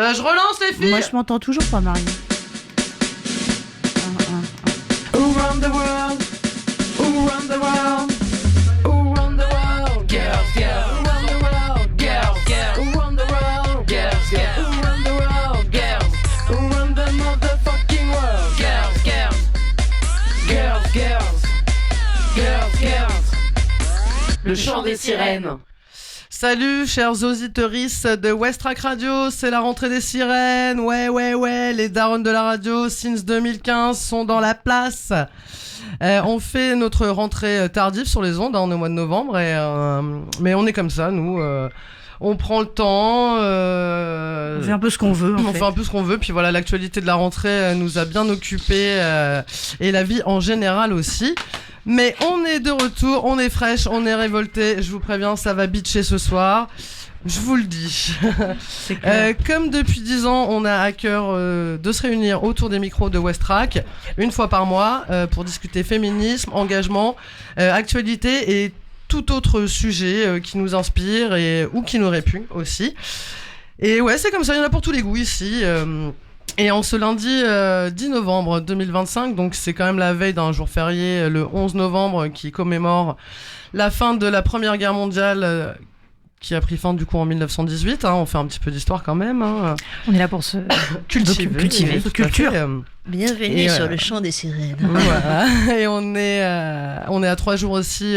Je relance les filles. Moi je m'entends toujours pas, Marie. Around the world, around the world, around the world, girls, girls, around the world, girls, girls, around the world, girls, girls, around the world, girls, around the motherfucking world, girls, girls, girls, girls, girls, girls. Le chant des sirènes. Salut chers auditeuristes de Westrack Radio, c'est la rentrée des sirènes, ouais, les darons de la radio since 2015 sont dans la place. On fait notre rentrée tardive sur les ondes, on est au mois de novembre, mais on est comme ça, nous, on prend le temps. On fait un peu ce qu'on veut. On fait un peu ce qu'on veut, puis voilà, l'actualité de la rentrée nous a bien occupés, et la vie en général aussi. Mais on est de retour, on est fraîche, on est révolté. Je vous préviens, ça va bitcher ce soir. Je vous le dis. Comme depuis 10 ans, on a à cœur de se réunir autour des micros de Westrack, une fois par mois, pour discuter féminisme, engagement, actualité et tout autre sujet qui nous inspire ou qui nous répugne aussi. Et ouais, c'est comme ça, il y en a pour tous les goûts ici. Et en ce lundi 10 novembre 2025, donc c'est quand même la veille d'un jour férié, le 11 novembre, qui commémore la fin de la Première Guerre mondiale, qui a pris fin du coup en 1918. On fait un petit peu d'histoire quand même. On est là pour se cultiver notre culture. Bienvenue sur le chant des sirènes. Voilà. Et on est à 3 jours aussi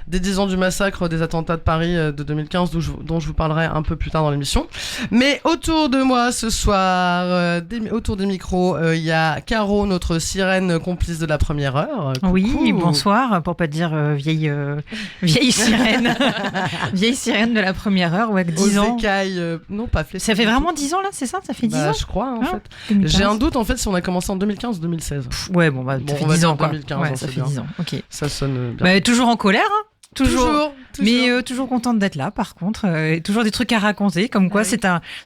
des 10 ans du massacre des attentats de Paris de 2015, dont je vous parlerai un peu plus tard dans l'émission. Mais autour de moi ce soir, autour des micros, il y a Caro, notre sirène complice de la première heure. Coucou. Oui, bonsoir, pour pas dire vieille sirène. Vieille sirène de la première heure, ouais, 10 ans. Écailles, non, pas flétries. Ça fait vraiment 10 ans là, c'est ça? Ça fait 10 ans? Je crois, en fait. 2015. J'ai un doute en fait si on a commencé en 2015 ou 2016. Ouais, bon, ça fait 10 ans quoi. 2015, ouais, ça fait 10 ans, ok. Ça sonne bien. Toujours en colère, hein. Toujours. Mais toujours contente d'être là, par contre. Toujours des trucs à raconter, comme quoi ce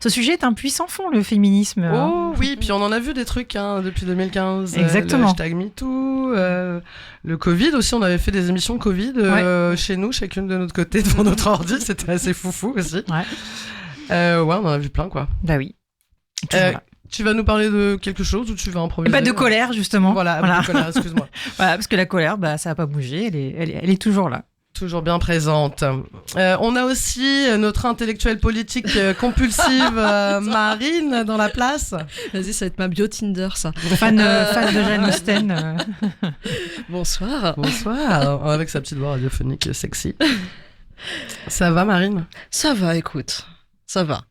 sujet est un puissant fond, le féminisme. Oh oui, puis on en a vu des trucs depuis 2015. Exactement. Le hashtag MeToo, le Covid aussi, on avait fait des émissions Covid chez nous, chacune de notre côté, devant notre ordi, c'était assez foufou aussi. Ouais, on en a vu plein, quoi. Bah oui. Tu vas nous parler de quelque chose ou tu vas improviser? De colère, justement. Voilà. De colère, excuse-moi. Voilà, parce que la colère, ça n'a pas bougé, elle est toujours là. Toujours bien présente. On a aussi notre intellectuelle politique compulsive, Marine, dans la place. Vas-y, ça va être ma bio Tinder, ça. Fan de Jane Austen. Bonsoir. Bonsoir. Avec sa petite voix radiophonique sexy. Ça va, Marine? Ça va, écoute. Ça va.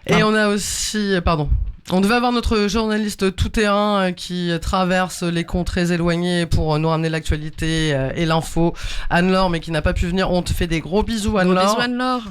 Et on a aussi... Pardon. On devait avoir notre journaliste tout-terrain qui traverse les contrées éloignées pour nous ramener l'actualité et l'info, Anne-Laure, mais qui n'a pas pu venir. On te fait des gros bisous, Anne-Laure. Bisous, Anne-Laure.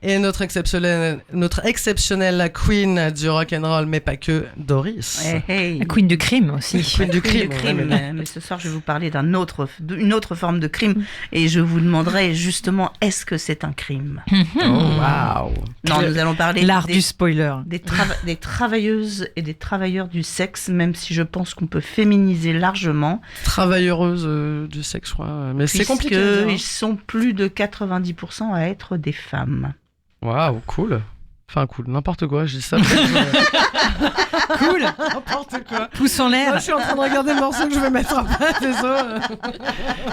Et notre exceptionnelle queen du rock'n'roll, mais pas que, Doris. La queen du crime aussi. Queen du crime. Mais ce soir, je vais vous parler d'une autre forme de crime. Et je vous demanderai justement, est-ce que c'est un crime? Oh, waouh. Non, nous allons parler l'art du spoiler. Des travailleuses et des travailleurs du sexe, même si je pense qu'on peut féminiser largement. Travailleuses du sexe, je crois. Mais c'est compliqué. Parce qu'ils sont plus de 90% à être des femmes. Waouh, cool. Enfin, cool, n'importe quoi, je dis ça. Cool, n'importe quoi. Pouce en l'air. Moi, je suis en train de regarder le morceau que je vais mettre après, désolé.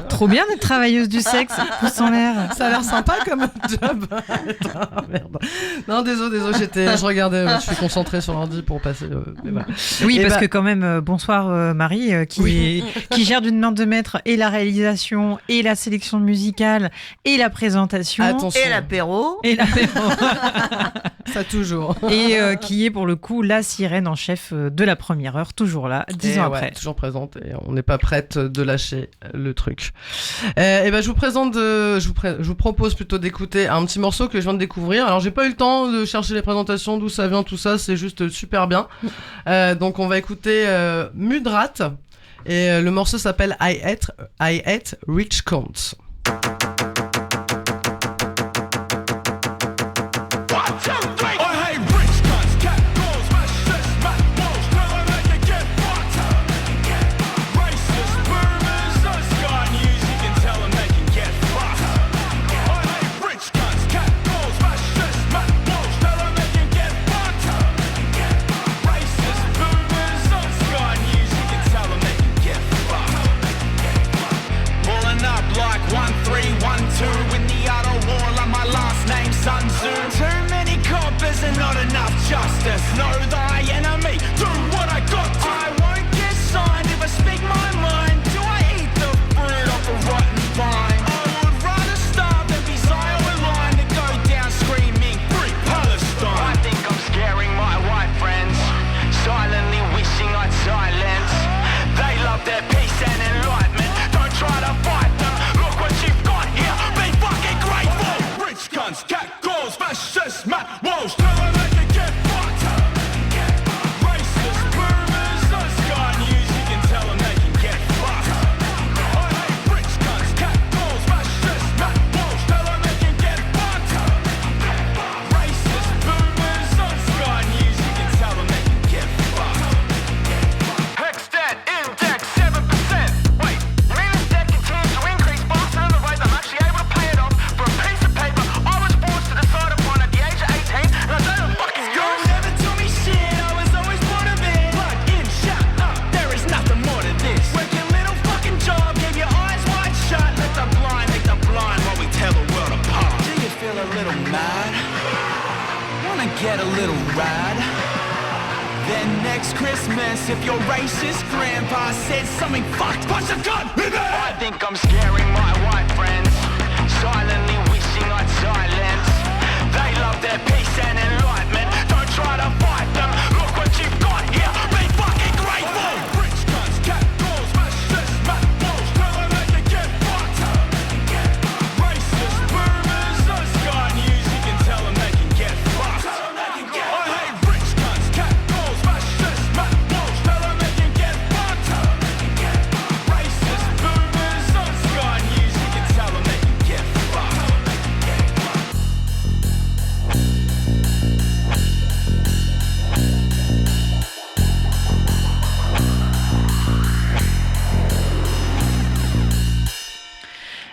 Trop bien d'être travailleuse du sexe, pouce en l'air. Ça a l'air sympa comme job. Merde. Non, désolé, je regardais, je suis concentré sur l'ordi pour passer. Voilà. Oui, parce que quand même, bonsoir Marie, qui gère d'une main de maître et la réalisation, et la sélection musicale, et la présentation. Attention. Et l'apéro. Ça toujours. Et qui est pour le coup la sirène en chef de la première heure, toujours là, 10 ans après. Toujours présente et on n'est pas prête de lâcher le truc. Et ben je vous propose plutôt d'écouter un petit morceau que je viens de découvrir. Alors j'ai pas eu le temps de chercher les présentations, d'où ça vient, tout ça, c'est juste super bien. Donc on va écouter Mudrat et le morceau s'appelle I Hate Rich Counts. love justice, know thy enemy, do what I got to. I won't get signed if I speak my mind. Do I eat the fruit of the rotten vine? I would rather starve than be Zion line to go down screaming, free Palestine. I think I'm scaring my white friends, silently wishing I'd silence. They love their peace and enlightenment, don't try to fight them. Look what you've got here, be fucking grateful. Rich guns, cat calls, fascists, Matt Walsh, tell them they can get fucked. Racist boomers, on Sky News, you can tell them they can get fucked. I hate rich guns, cat calls, fascists, Matt Walsh, tell them they can get fucked. Racist boomers, on Sky News, you can tell them they can get fucked. Hexstat index 7%. Wait, you mean this debt continues to increase faster than the rate I'm actually able to pay it off for a piece of paper I was forced to decide upon at the age of 18, and I don't know fucking school never told me shit, I was always part of it. Plug in, shut up, there is nothing more to this. Work your little fucking job, keep your eyes wide shut. Let the blind make the blind while we tell the world apart. Do you feel a little mad? Wanna get a little rad? Then next Christmas, if your racist grandpa says something fucked, punch a gun in there! I think I'm scaring my white friends, silently wishing I'd silence. They love their peace and enlightenment, don't try to fight them. Look what you've got here, be fucking grateful. Rich guns, cat calls, fascists, Matt Walsh, tell them they can get fucked. Racist boomers, on Sky News, you can tell them they can get fucked. I hate rich guns, cat calls, fascists, Matt Walsh, tell them they can get fucked. Racist boomers, on Sky News, you can tell them they can get fucked.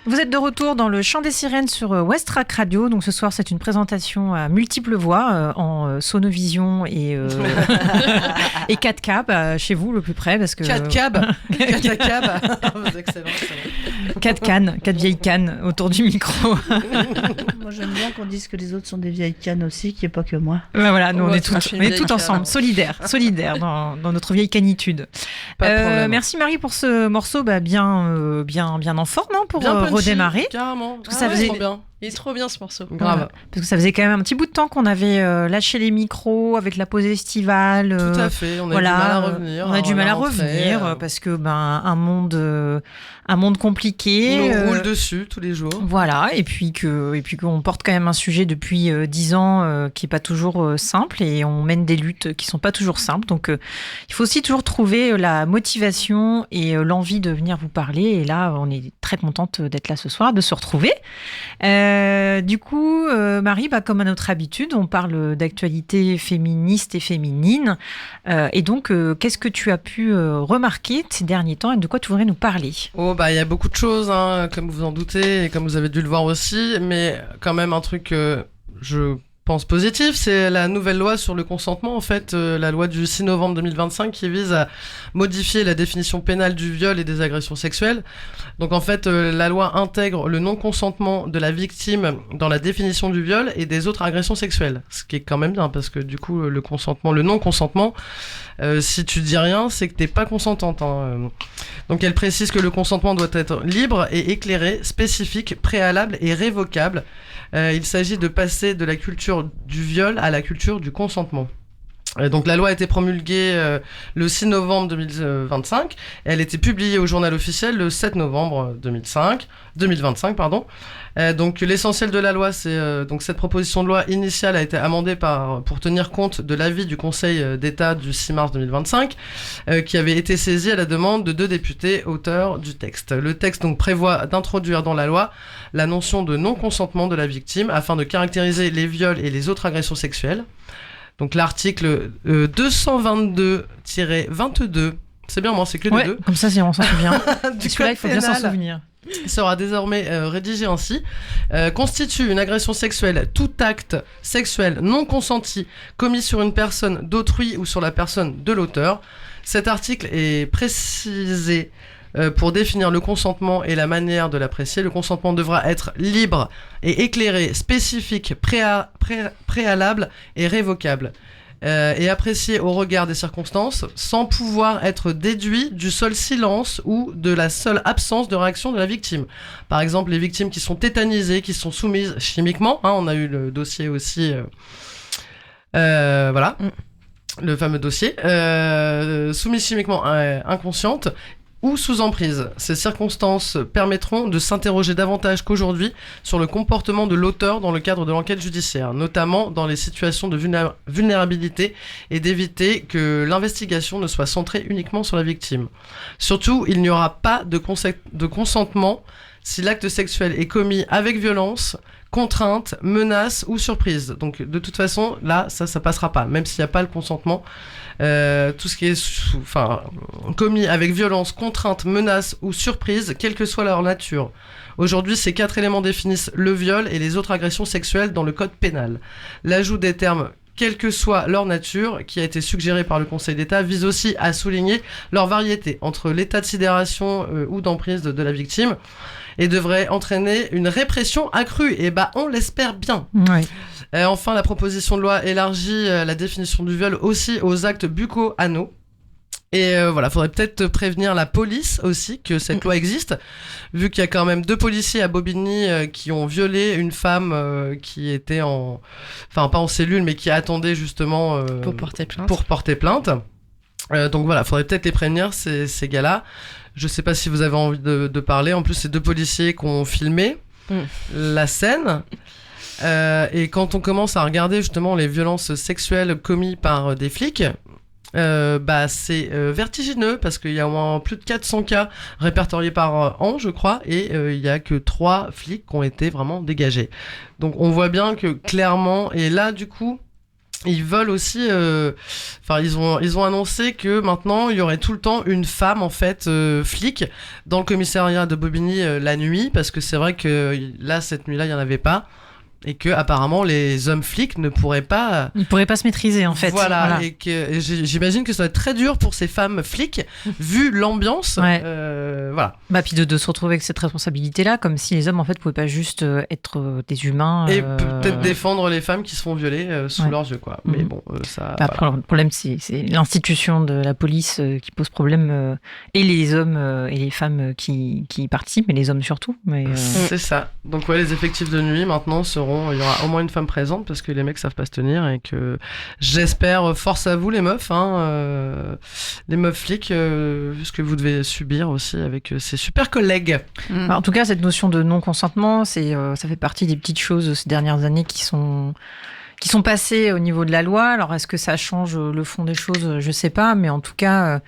Vous êtes de retour dans le Chant des Sirènes sur Westrack Radio. Donc ce soir, c'est une présentation à multiples voix en sonovision et 4K chez vous le plus près parce que 4 cab. Excellent. 4 cannes, 4 vieilles cannes autour du micro. Moi, j'aime bien qu'on dise que les autres sont des vieilles cannes aussi, qu'il n'y ait pas que moi. Ouais, voilà, nous on Ouais, est ça, je toutes, suis on une est vieille toutes canne. ensemble, solidaires dans notre vieille canitude. Pas de problème. Merci Marie pour ce morceau bien en forme hein, pour Bien punchy, redémarrer. carrément. que ça faisait- trop bien. Il est trop bien ce morceau. Grave. Parce que ça faisait quand même un petit bout de temps qu'on avait lâché les micros avec la pause estivale. Tout à fait, on a voilà, du mal à revenir. On a du mal à rentrée, revenir parce que un monde compliqué. on roule dessus tous les jours. Voilà, et puis qu'on porte quand même un sujet depuis 10 ans qui est pas toujours simple et on mène des luttes qui sont pas toujours simples. Donc il faut aussi toujours trouver la motivation et l'envie de venir vous parler. Et là, on est très contente d'être là ce soir, de se retrouver. Du coup, Marie, comme à notre habitude, on parle d'actualité féministe et féminine. Et donc, qu'est-ce que tu as pu remarquer ces derniers temps et de quoi tu voudrais nous parler ? Il y a beaucoup de choses, hein, comme vous en doutez, et comme vous avez dû le voir aussi, mais quand même un truc que je pense positif, c'est la nouvelle loi sur le consentement, en fait, la loi du 6 novembre 2025 qui vise à modifier la définition pénale du viol et des agressions sexuelles. Donc en fait, la loi intègre le non-consentement de la victime dans la définition du viol et des autres agressions sexuelles, ce qui est quand même bien, parce que du coup, le non-consentement, si tu dis rien, c'est que t'es pas consentante. Hein. Donc elle précise que le consentement doit être libre et éclairé, spécifique, préalable et révocable. Il s'agit de passer de la culture du viol à la culture du consentement. Donc la loi a été promulguée le 6 novembre 2025 et elle a été publiée au journal officiel le 7 novembre 2025. Donc l'essentiel de la loi, c'est donc cette proposition de loi initiale a été amendée pour tenir compte de l'avis du Conseil d'État du 6 mars 2025 qui avait été saisi à la demande de 2 députés auteurs du texte. Le texte donc prévoit d'introduire dans la loi la notion de non-consentement de la victime afin de caractériser les viols et les autres agressions sexuelles. Donc l'article 222-22, c'est bien moi, c'est que les deux. Comme ça, on s'en souvient. Du Celui-là, il faut bien s'en pénal souvenir. sera désormais rédigé ainsi. Constitue une agression sexuelle tout acte sexuel non consenti commis sur une personne d'autrui ou sur la personne de l'auteur. Cet article est précisé Pour définir le consentement et la manière de l'apprécier, le consentement devra être libre et éclairé, spécifique, préalable et révocable. Et apprécié au regard des circonstances, sans pouvoir être déduit du seul silence ou de la seule absence de réaction de la victime. Par exemple, les victimes qui sont tétanisées, qui sont soumises chimiquement, on a eu le dossier aussi, voilà, le fameux dossier, soumises chimiquement inconscientes, ou sous emprise. Ces circonstances permettront de s'interroger davantage qu'aujourd'hui sur le comportement de l'auteur dans le cadre de l'enquête judiciaire, notamment dans les situations de vulnérabilité, et d'éviter que l'investigation ne soit centrée uniquement sur la victime. Surtout, il n'y aura pas de consentement si l'acte sexuel est commis avec violence, contrainte, menace ou surprise. Donc de toute façon, là, ça passera pas, même s'il n'y a pas le consentement. Tout ce qui est commis avec violence, contrainte, menace ou surprise, quelle que soit leur nature. Aujourd'hui, ces 4 éléments définissent le viol et les autres agressions sexuelles dans le code pénal. L'ajout des termes quelle que soit leur nature, qui a été suggéré par le Conseil d'État, vise aussi à souligner leur variété entre l'état de sidération ou d'emprise de la victime, et devrait entraîner une répression accrue. Et on l'espère bien. Oui. Enfin, la proposition de loi élargit la définition du viol aussi aux actes bucco-anaux. Et voilà, faudrait peut-être prévenir la police aussi que cette loi existe, vu qu'il y a quand même 2 policiers à Bobigny qui ont violé une femme qui était pas en cellule, mais qui attendait justement Pour porter plainte. Donc voilà, faudrait peut-être les prévenir, ces gars-là. Je sais pas si vous avez envie de parler. En plus, c'est 2 policiers qui ont filmé la scène. Et quand on commence à regarder justement les violences sexuelles commises par des flics, c'est vertigineux, parce qu'il y a au moins plus de 400 cas répertoriés par an, je crois, et il y a que 3 flics qui ont été vraiment dégagés. Donc on voit bien que clairement, et là du coup, ils veulent aussi, ils ont annoncé que maintenant il y aurait tout le temps une femme en fait flic dans le commissariat de Bobigny la nuit, parce que c'est vrai que là cette nuit-là il y en avait pas. Et que apparemment les hommes flics ne pourraient pas. Ils pourraient pas se maîtriser en fait. Voilà. Et que j'imagine que ça doit être très dur pour ces femmes flics, vu l'ambiance. Ouais. Voilà. Puis de se retrouver avec cette responsabilité-là, comme si les hommes en fait pouvaient pas juste être des humains. Et peut-être défendre les femmes qui se font violer sous leurs yeux, quoi. Mais bon, ça. Voilà. Le problème c'est l'institution de la police qui pose problème, et les hommes et les femmes qui participent, mais les hommes surtout. Mais c'est ça. Donc les effectifs de nuit maintenant seront. Il y aura au moins une femme présente, parce que les mecs savent pas se tenir, et que j'espère, force à vous les meufs, les meufs flics, ce que vous devez subir aussi avec ces super collègues. En tout cas, cette notion de non-consentement, ça fait partie des petites choses ces dernières années qui sont passées au niveau de la loi. Alors, est-ce que ça change le fond des choses ? Je sais pas, mais en tout cas,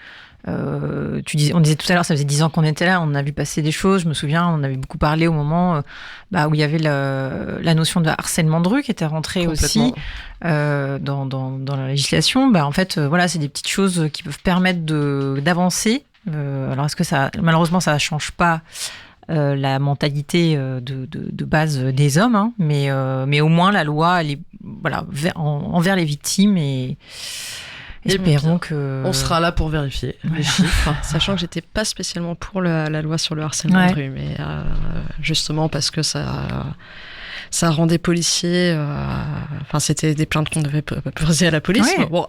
on disait tout à l'heure, ça faisait 10 ans qu'on était là, on a vu passer des choses. Je me souviens, on avait beaucoup parlé au moment où il y avait la notion de harcèlement de rue qui était rentrée aussi dans la législation. En fait, c'est des petites choses qui peuvent permettre d'avancer. Alors, est-ce que malheureusement, ça change pas la mentalité de base des hommes, mais au moins la loi, elle est envers les victimes, et espérons que... On sera là pour vérifier les chiffres. Sachant que j'étais pas spécialement pour la loi sur le harcèlement de rue, mais justement parce que ça rendait policiers... c'était des plaintes qu'on devait poser à la police. Ouais. Bon,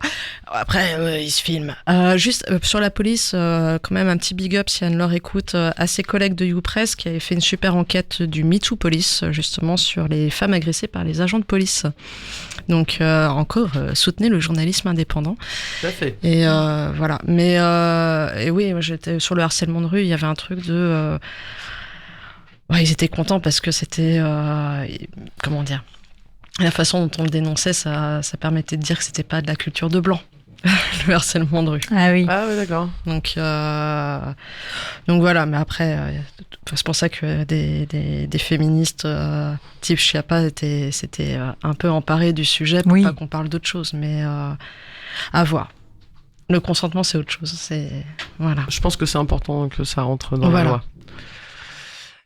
après, ils se filment. Juste sur la police, quand même un petit big up si Anne-Laure écoute, à ses collègues de YouPress qui avaient fait une super enquête du MeToo Police, justement sur les femmes agressées par les agents de police. Donc encore, soutenez le journalisme indépendant. Tout à fait. Et voilà. Mais et oui, moi, j'étais sur le harcèlement de rue, il y avait un truc de... ils étaient contents parce que c'était... comment dire ? La façon dont on le dénonçait, ça permettait de dire que c'était pas de la culture de blanc, le harcèlement de rue. Ah oui. Ah oui, d'accord. Donc voilà, mais après, c'est pour ça que des féministes type Chiappa s'étaient un peu emparés du sujet pour pas qu'on parle d'autre chose, mais à voir. Le consentement, c'est autre chose. Voilà. Je pense que c'est important que ça rentre dans la loi.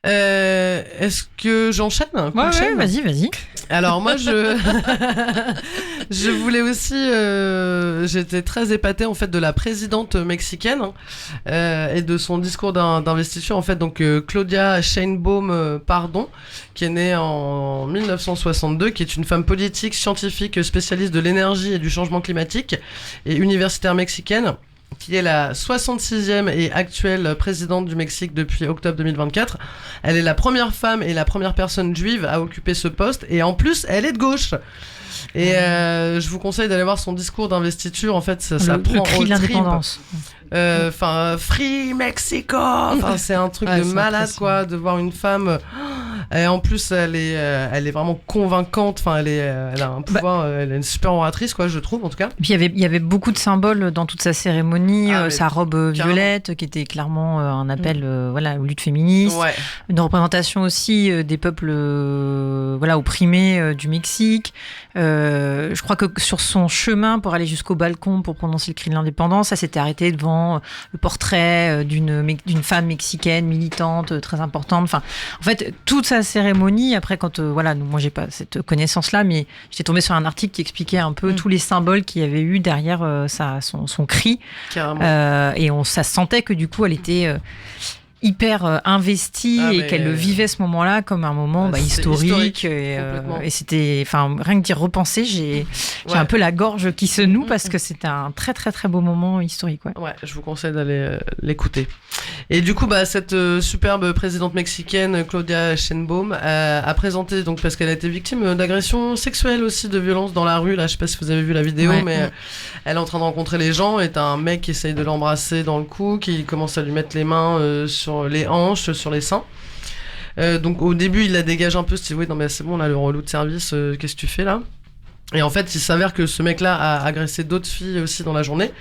Est-ce que j'enchaîne? Un coup de chaîne vas-y. Alors moi je voulais aussi j'étais très épatée en fait de la présidente mexicaine et de son discours d'investiture en fait, donc Claudia Sheinbaum Pardon, qui est née en 1962, qui est une femme politique, scientifique, spécialiste de l'énergie et du changement climatique et universitaire mexicaine, qui est la 66e et actuelle présidente du Mexique depuis octobre 2024. Elle est la première femme et la première personne juive à occuper ce poste, et en plus, elle est de gauche. Et je vous conseille d'aller voir son discours d'investiture. En fait, ça prend le cri au de l'indépendance. Free Mexico. Enfin, c'est un truc de malade, quoi, de voir une femme. Et en plus, elle est vraiment convaincante. Enfin, elle a un pouvoir. Elle est une super oratrice, quoi, je trouve, en tout cas. Et puis il y avait beaucoup de symboles dans toute sa cérémonie, sa robe violette qui était clairement un appel aux luttes féministes, une représentation aussi des peuples opprimés du Mexique. Je crois que sur son chemin pour aller jusqu'au balcon pour prononcer le cri de l'indépendance, elle s'était arrêtée devant le portrait d'une femme mexicaine militante très importante. Enfin, en fait, toute sa cérémonie. Après, moi j'ai pas cette connaissance-là, mais j'étais tombée sur un article qui expliquait un peu tous les symboles qu'il y avait eu derrière son cri. Et ça sentait que du coup, elle était hyper investie et qu'elle vivait ce moment-là comme un moment historique. Et c'était, rien que d'y repenser, j'ai un peu la gorge qui se noue parce que c'était un très très très beau moment historique. Ouais, je vous conseille d'aller l'écouter. Et du coup, cette superbe présidente mexicaine, Claudia Sheinbaum, a présenté, donc, parce qu'elle a été victime d'agressions sexuelles aussi, de violences dans la rue. Là, je sais pas si vous avez vu la vidéo, mais elle est en train de rencontrer les gens, et t'as un mec qui essaye de l'embrasser dans le cou, qui commence à lui mettre les mains sur les hanches, sur les seins. Donc au début, il la dégage un peu, se dit oui, non mais c'est bon, là, le relou de service, qu'est-ce que tu fais là? Et en fait, il s'avère que ce mec-là a agressé d'autres filles aussi dans la journée.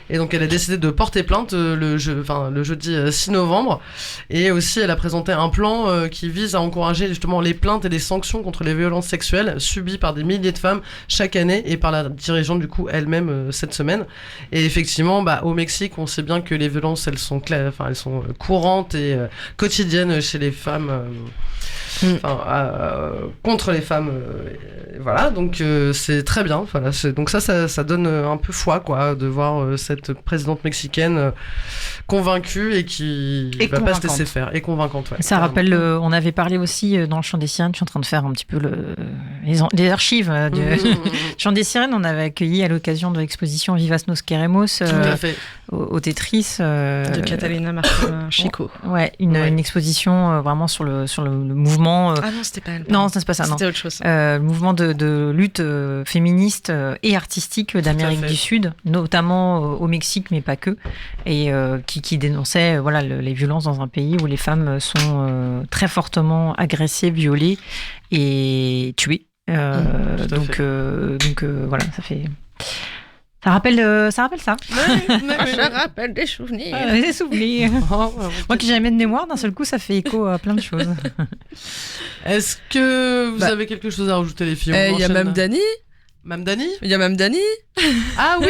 Et donc, elle a décidé de porter plainte le jeudi 6 novembre. Et aussi, elle a présenté un plan qui vise à encourager justement les plaintes et les sanctions contre les violences sexuelles subies par des milliers de femmes chaque année et par la dirigeante du coup elle-même cette semaine. Et effectivement, au Mexique, on sait bien que les violences, elles sont courantes et quotidiennes chez les femmes. Contre les femmes, voilà, donc c'est très bien. Voilà, donc ça donne un peu foi, quoi, de voir cette présidente mexicaine convaincue et qui va pas se laisser faire, et convaincante. Ouais, ça rappelle, on avait parlé aussi dans le Chant des Sirènes. Je suis en train de faire un petit peu les archives du Chant des Sirènes. On avait accueilli à l'occasion de l'exposition Vivas Nos Queremos au Tetris de Catalina Chico. Ouais, une exposition vraiment sur le mouvement. Ah non, c'était pas elle. Non, c'est pas ça. C'était autre chose. Le mouvement de lutte féministe et artistique d'Amérique du Sud, notamment au Mexique, mais pas que, et qui dénonçait les violences dans un pays où les femmes sont très fortement agressées, violées et tuées. Donc voilà, ça fait. Ça rappelle ça. Ça rappelle des souvenirs. Des souvenirs. Moi qui n'ai jamais de mémoire, d'un seul coup, ça fait écho à plein de choses. Est-ce que vous avez quelque chose à rajouter, les filles? Il y a Mme Dani. Mme Dani? Il y a Mme Dani. Ah oui,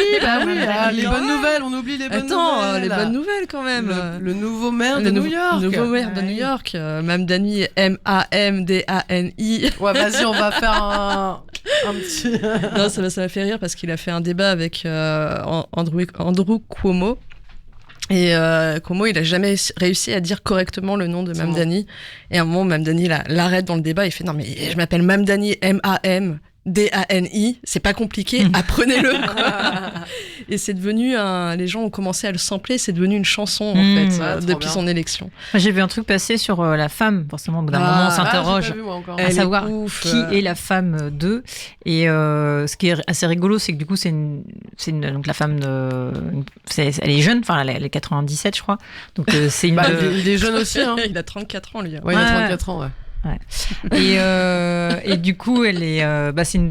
les bonnes nouvelles, on oublie les bonnes nouvelles. Les bonnes nouvelles quand même. Le nouveau maire de New York. Le nouveau maire de New York. Mme Dani, Mamdani. Ouais, vas-y, on va faire un petit... Non, ça m'a fait rire parce qu'il a fait un débat avec Andrew Cuomo. Et Cuomo, il a jamais réussi à dire correctement le nom de Mamdani. Et à un moment, Mamdani l'arrête dans le débat. Il fait non, mais je m'appelle Mamdani, Mamdani, c'est pas compliqué, apprenez-le. Et c'est devenu les gens ont commencé à le sampler, c'est devenu une chanson en fait depuis son élection. J'ai vu un truc passer sur la femme, forcément, d'un moment on s'interroge à savoir qui est la femme d'eux. Et ce qui est assez rigolo, c'est que du coup donc la femme elle est jeune, elle est 97 je crois. Donc c'est une il est jeune aussi, hein. Il a 34 ans lui. Ouais, il a 34 ans, ouais. Et du coup, elle est, c'est une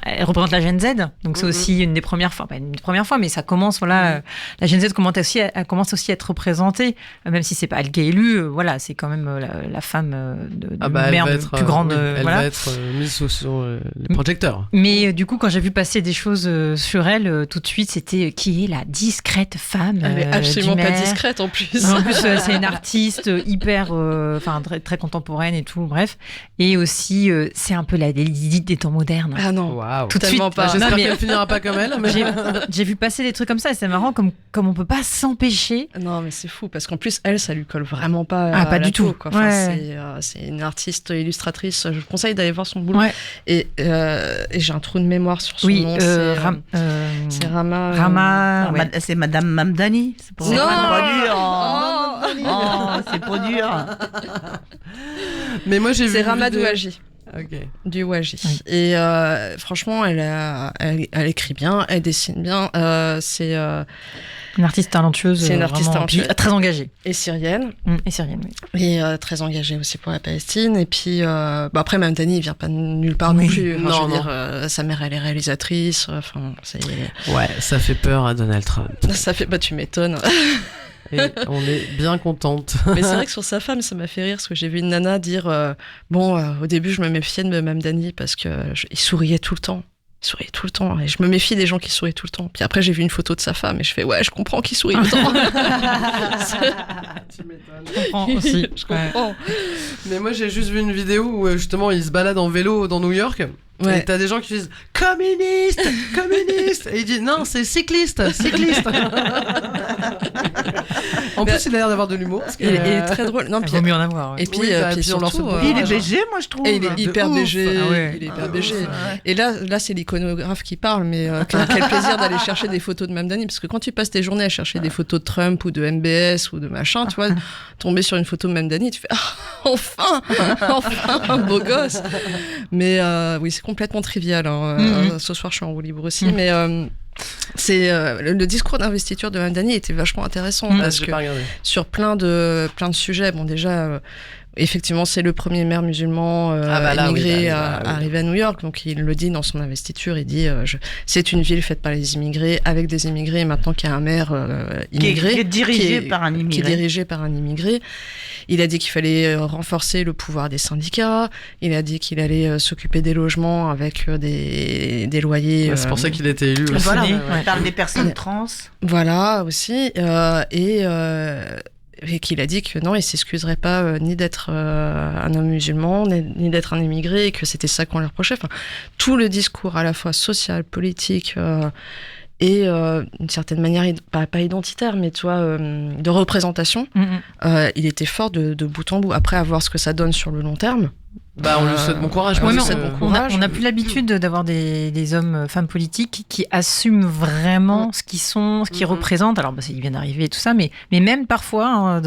elle représente la Gen Z, donc c'est aussi une des premières fois, pas une des premières fois, mais ça commence, la Gen Z commence aussi à être représentée, même si c'est pas elle qui est élue, c'est quand même la femme de mère plus grande, elle va être mise sur les projecteurs. Mais du coup, quand j'ai vu passer des choses sur elle, tout de suite, c'était qui est la discrète femme. Elle est absolument du pas maire. discrète en plus. En plus, c'est une artiste hyper, très, très contemporaine et tout, bref. Et aussi, c'est un peu la Lilith des temps modernes. Ah non, Waouh. Tout de suite. pas. J'espère Non, mais- qu'elle finira pas comme elle. Mais... J'ai vu passer des trucs comme ça et c'est marrant comme on peut pas s'empêcher. Non, mais c'est fou parce qu'en plus, elle, ça lui colle vraiment pas. Ah, à pas la du peau, tout. quoi. Enfin, Ouais. c'est une artiste illustratrice. Je vous conseille d'aller voir son boulot. Ouais. Et j'ai un trou de mémoire sur son nom. C'est Rama. Rama. ouais. C'est Madame Mamdani. C'est pour Non. c'est pas dur. Oh. Oh, c'est pas dur. Mais moi j'ai vu. C'est une Rama vidéo- Douaji. Ok. Du Waji. Oui. Et franchement, elle écrit bien, elle dessine bien. C'est Une artiste talentueuse. C'est une artiste vraiment, talentueuse. puis très engagée. syrienne Et syrienne, oui. et très engagée aussi pour la Palestine. Et puis après, Mamdani, il vient pas de nulle part Oui. non plus. Enfin, Non, je veux non. dire, sa mère, elle est réalisatrice. Enfin, Ouais, ça fait peur à Donald Trump. ça fait. Bah, tu m'étonnes. Et on est bien contente. Mais c'est vrai que sur sa femme, ça m'a fait rire parce que j'ai vu une nana dire au début, je me méfiais de Mamdani parce que il souriait tout le temps. Il souriait tout le temps. Et je me méfie des gens qui sourient tout le temps. Puis après, j'ai vu une photo de sa femme et je fais, ouais, je comprends qu'il sourit tout le temps. Tu m'étonnes. Je comprends aussi. Je comprends. Mais moi j'ai juste vu une vidéo où justement il se balade en vélo dans New York. Ouais. Et t'as des gens qui disent communiste, communiste. Et il dit non, c'est cycliste, cycliste. En plus, il a l'air d'avoir de l'humour. parce que, Il est très drôle. Non, Il puis, vaut mieux en avoir. Ouais. et puis, Oui, bah, puis puis on leur surtout, fait Puis il est ouais. BG, moi je trouve. et il est hyper ouf. BG. Ah ouais. Il est hyper Ah, BG. ouais. Et là c'est l'iconographe qui parle, mais quel plaisir d'aller chercher des photos de Mamdani, parce que quand tu passes tes journées à chercher des photos de Trump ou de MBS ou de machin, tu vois, tomber sur une photo de Mamdani, tu fais enfin un beau gosse. Mais oui, c'est complètement trivial. Hein. Ce soir, je suis en roue libre aussi, mais c'est le discours d'investiture de Mamdani était vachement intéressant Ah, parce j'ai que pas regardé. sur plein de sujets, bon déjà. Effectivement, c'est le premier maire musulman là, immigré oui, à arriver à New York. Donc, il le dit dans son investiture. Il dit c'est une ville faite par les immigrés, avec des immigrés. Et maintenant qu'il y a un maire immigré. Qui est dirigé par un Qui est immigré. dirigé par un immigré. Il a dit qu'il fallait renforcer le pouvoir des syndicats. Il a dit qu'il allait s'occuper des logements avec des loyers. C'est pour ça qu'il a été élu aussi. Voilà, Ouais. on parle des personnes trans. Voilà, aussi. Et qu'il a dit que non, il s'excuserait pas ni d'être un homme musulman, ni d'être un immigré, et que c'était ça qu'on lui reprochait. Enfin, tout le discours, à la fois social, politique, et d'une certaine manière, pas identitaire, mais tu vois, de représentation, il était fort de bout en bout. Après, à voir ce que ça donne sur le long terme. Bah, on lui souhaite bon courage. Ouais, parce mais que- c'est bon courage. On a plus l'habitude d'avoir des hommes, femmes politiques qui assument vraiment ce qu'ils sont, ce qu'ils représentent. Alors, ils viennent d'arriver et tout ça, mais même parfois, hein,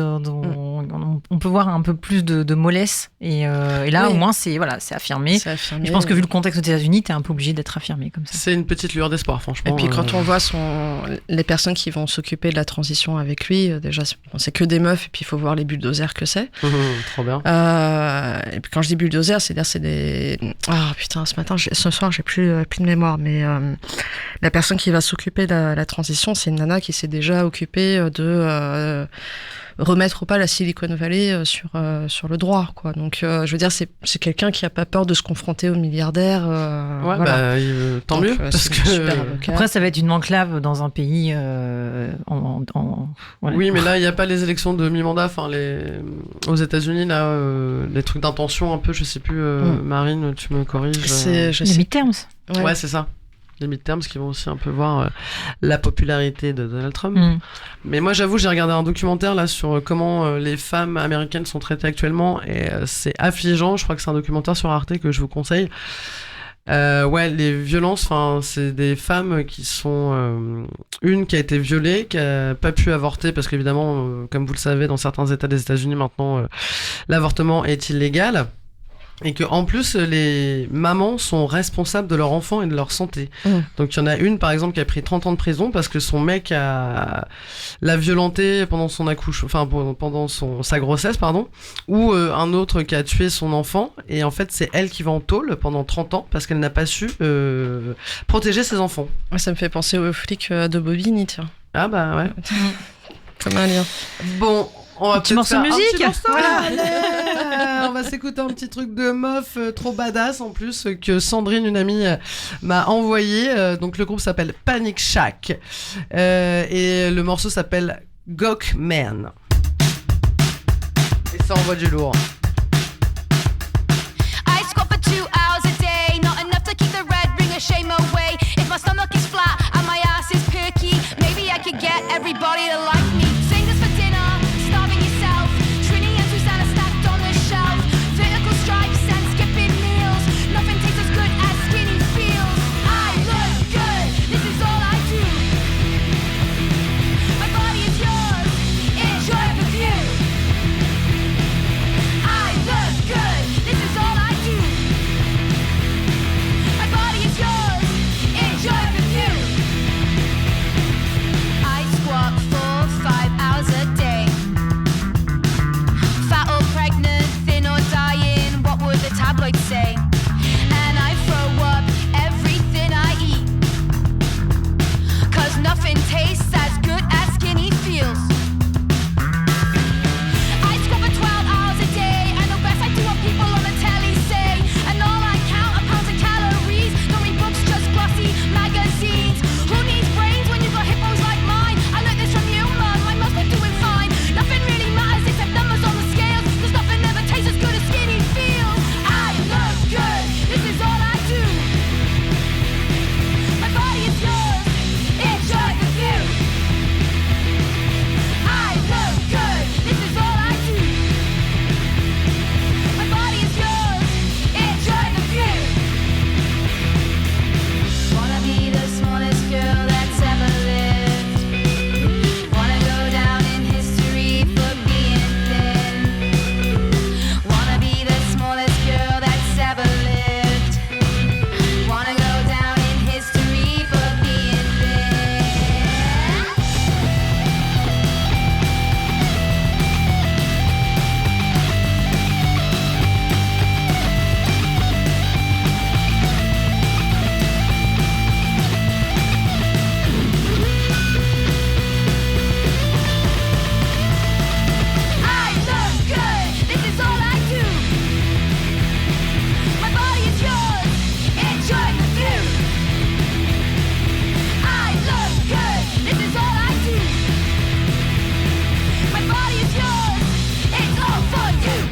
on peut voir un peu plus de mollesse. Et là, Oui. au moins, c'est affirmé. C'est affirmé. Je pense que vu le contexte aux États-Unis, t'es un peu obligé d'être affirmé comme ça. C'est une petite lueur d'espoir, franchement. Et puis quand on voit les personnes qui vont s'occuper de la transition avec lui, déjà c'est que des meufs, et puis il faut voir les bulldozers que c'est. Trop bien. Et puis quand je dis bulldozer, c'est-à-dire c'est des... Ah putain, ce soir j'ai plus de mémoire, mais la personne qui va s'occuper de la transition, c'est une nana qui s'est déjà occupée de remettre ou pas la Silicon Valley sur le droit, quoi. Donc je veux dire, c'est quelqu'un qui a pas peur de se confronter aux milliardaires. Ouais, voilà. bah, tant Donc, mieux. c'est Parce une que... super avocate. Après, ça va être une enclave dans un pays voilà. Oui, mais là, il n'y a pas les élections de mi-mandat. Enfin, aux États-Unis, là, les trucs d'intention, un peu, je sais plus, Marine, tu me corriges. Je Les sais. midterms. Ouais, c'est ça. Les midterms qui vont aussi un peu voir la popularité de Donald Trump. Mais moi, j'avoue, j'ai regardé un documentaire là sur comment les femmes américaines sont traitées actuellement et c'est affligeant. Je crois que c'est un documentaire sur Arte que je vous conseille. Ouais, les violences, enfin, c'est des femmes qui sont une qui a été violée, qui a pas pu avorter parce qu'évidemment, comme vous le savez, dans certains États des États-Unis maintenant, l'avortement est illégal. Et que en plus les mamans sont responsables de leur enfant et de leur santé. Donc il y en a une par exemple qui a pris 30 ans de prison parce que son mec l'a violentée pendant son pendant sa grossesse ou un autre qui a tué son enfant et en fait c'est elle qui va en tôle pendant 30 ans parce qu'elle n'a pas su protéger ses enfants. Ça me fait penser aux flics de Bobigny, tiens. Ah bah ouais. Comme un lien. Bon, on va Petit peut-être morceau faire de musique. un petit morceau, Voilà. allez. On va s'écouter un petit truc de meuf trop badass en plus que Sandrine, une amie, m'a envoyé. Donc le groupe s'appelle Panic Shack et le morceau s'appelle Gok Man. Et ça envoie du lourd. I squat for 2 hours a day, not enough to keep the red ring of shame away. If my stomach is flat and my ass is perky, maybe I could get everybody to like me. Singers for dinner, starving yourself. Trini and Susanna stacked on the shelf. Vertical stripes and skipping meals. Nothing tastes as good as skinny feels. I look good, this is all I do. My body is yours, enjoy the view. I look good, this is all I do. My body is yours, enjoy the view. I squat for 5 hours a day. Fat or pregnant, thin or dying, what would the tabloids say? And I throw up everything I eat, 'cause nothing tastes as good as skinny feels. I squat for 12 hours a day, and the best I do what people on the telly say. And all I count are pounds of calories. Don't read books, just glossy magazines. Who needs brains when you've got hippos like mine? I learned this from you, Mum, I must be doing fine. Nothing really matters except numbers on the scales, 'cause nothing ever tastes as good as skinny feels. I look good, this is all I do. My body is yours, enjoy the view. I look good, this is all I do. My body is yours, enjoy the view. Wanna be the smallest girl that's ever lived. Wanna go down in history for being thin. Wanna be the smallest girl that's ever lived. Wanna go down in history for being thin. I look good, this is all I do. My body is yours, enjoy the view. I look good, this is all I do. My body is yours, it's all for you.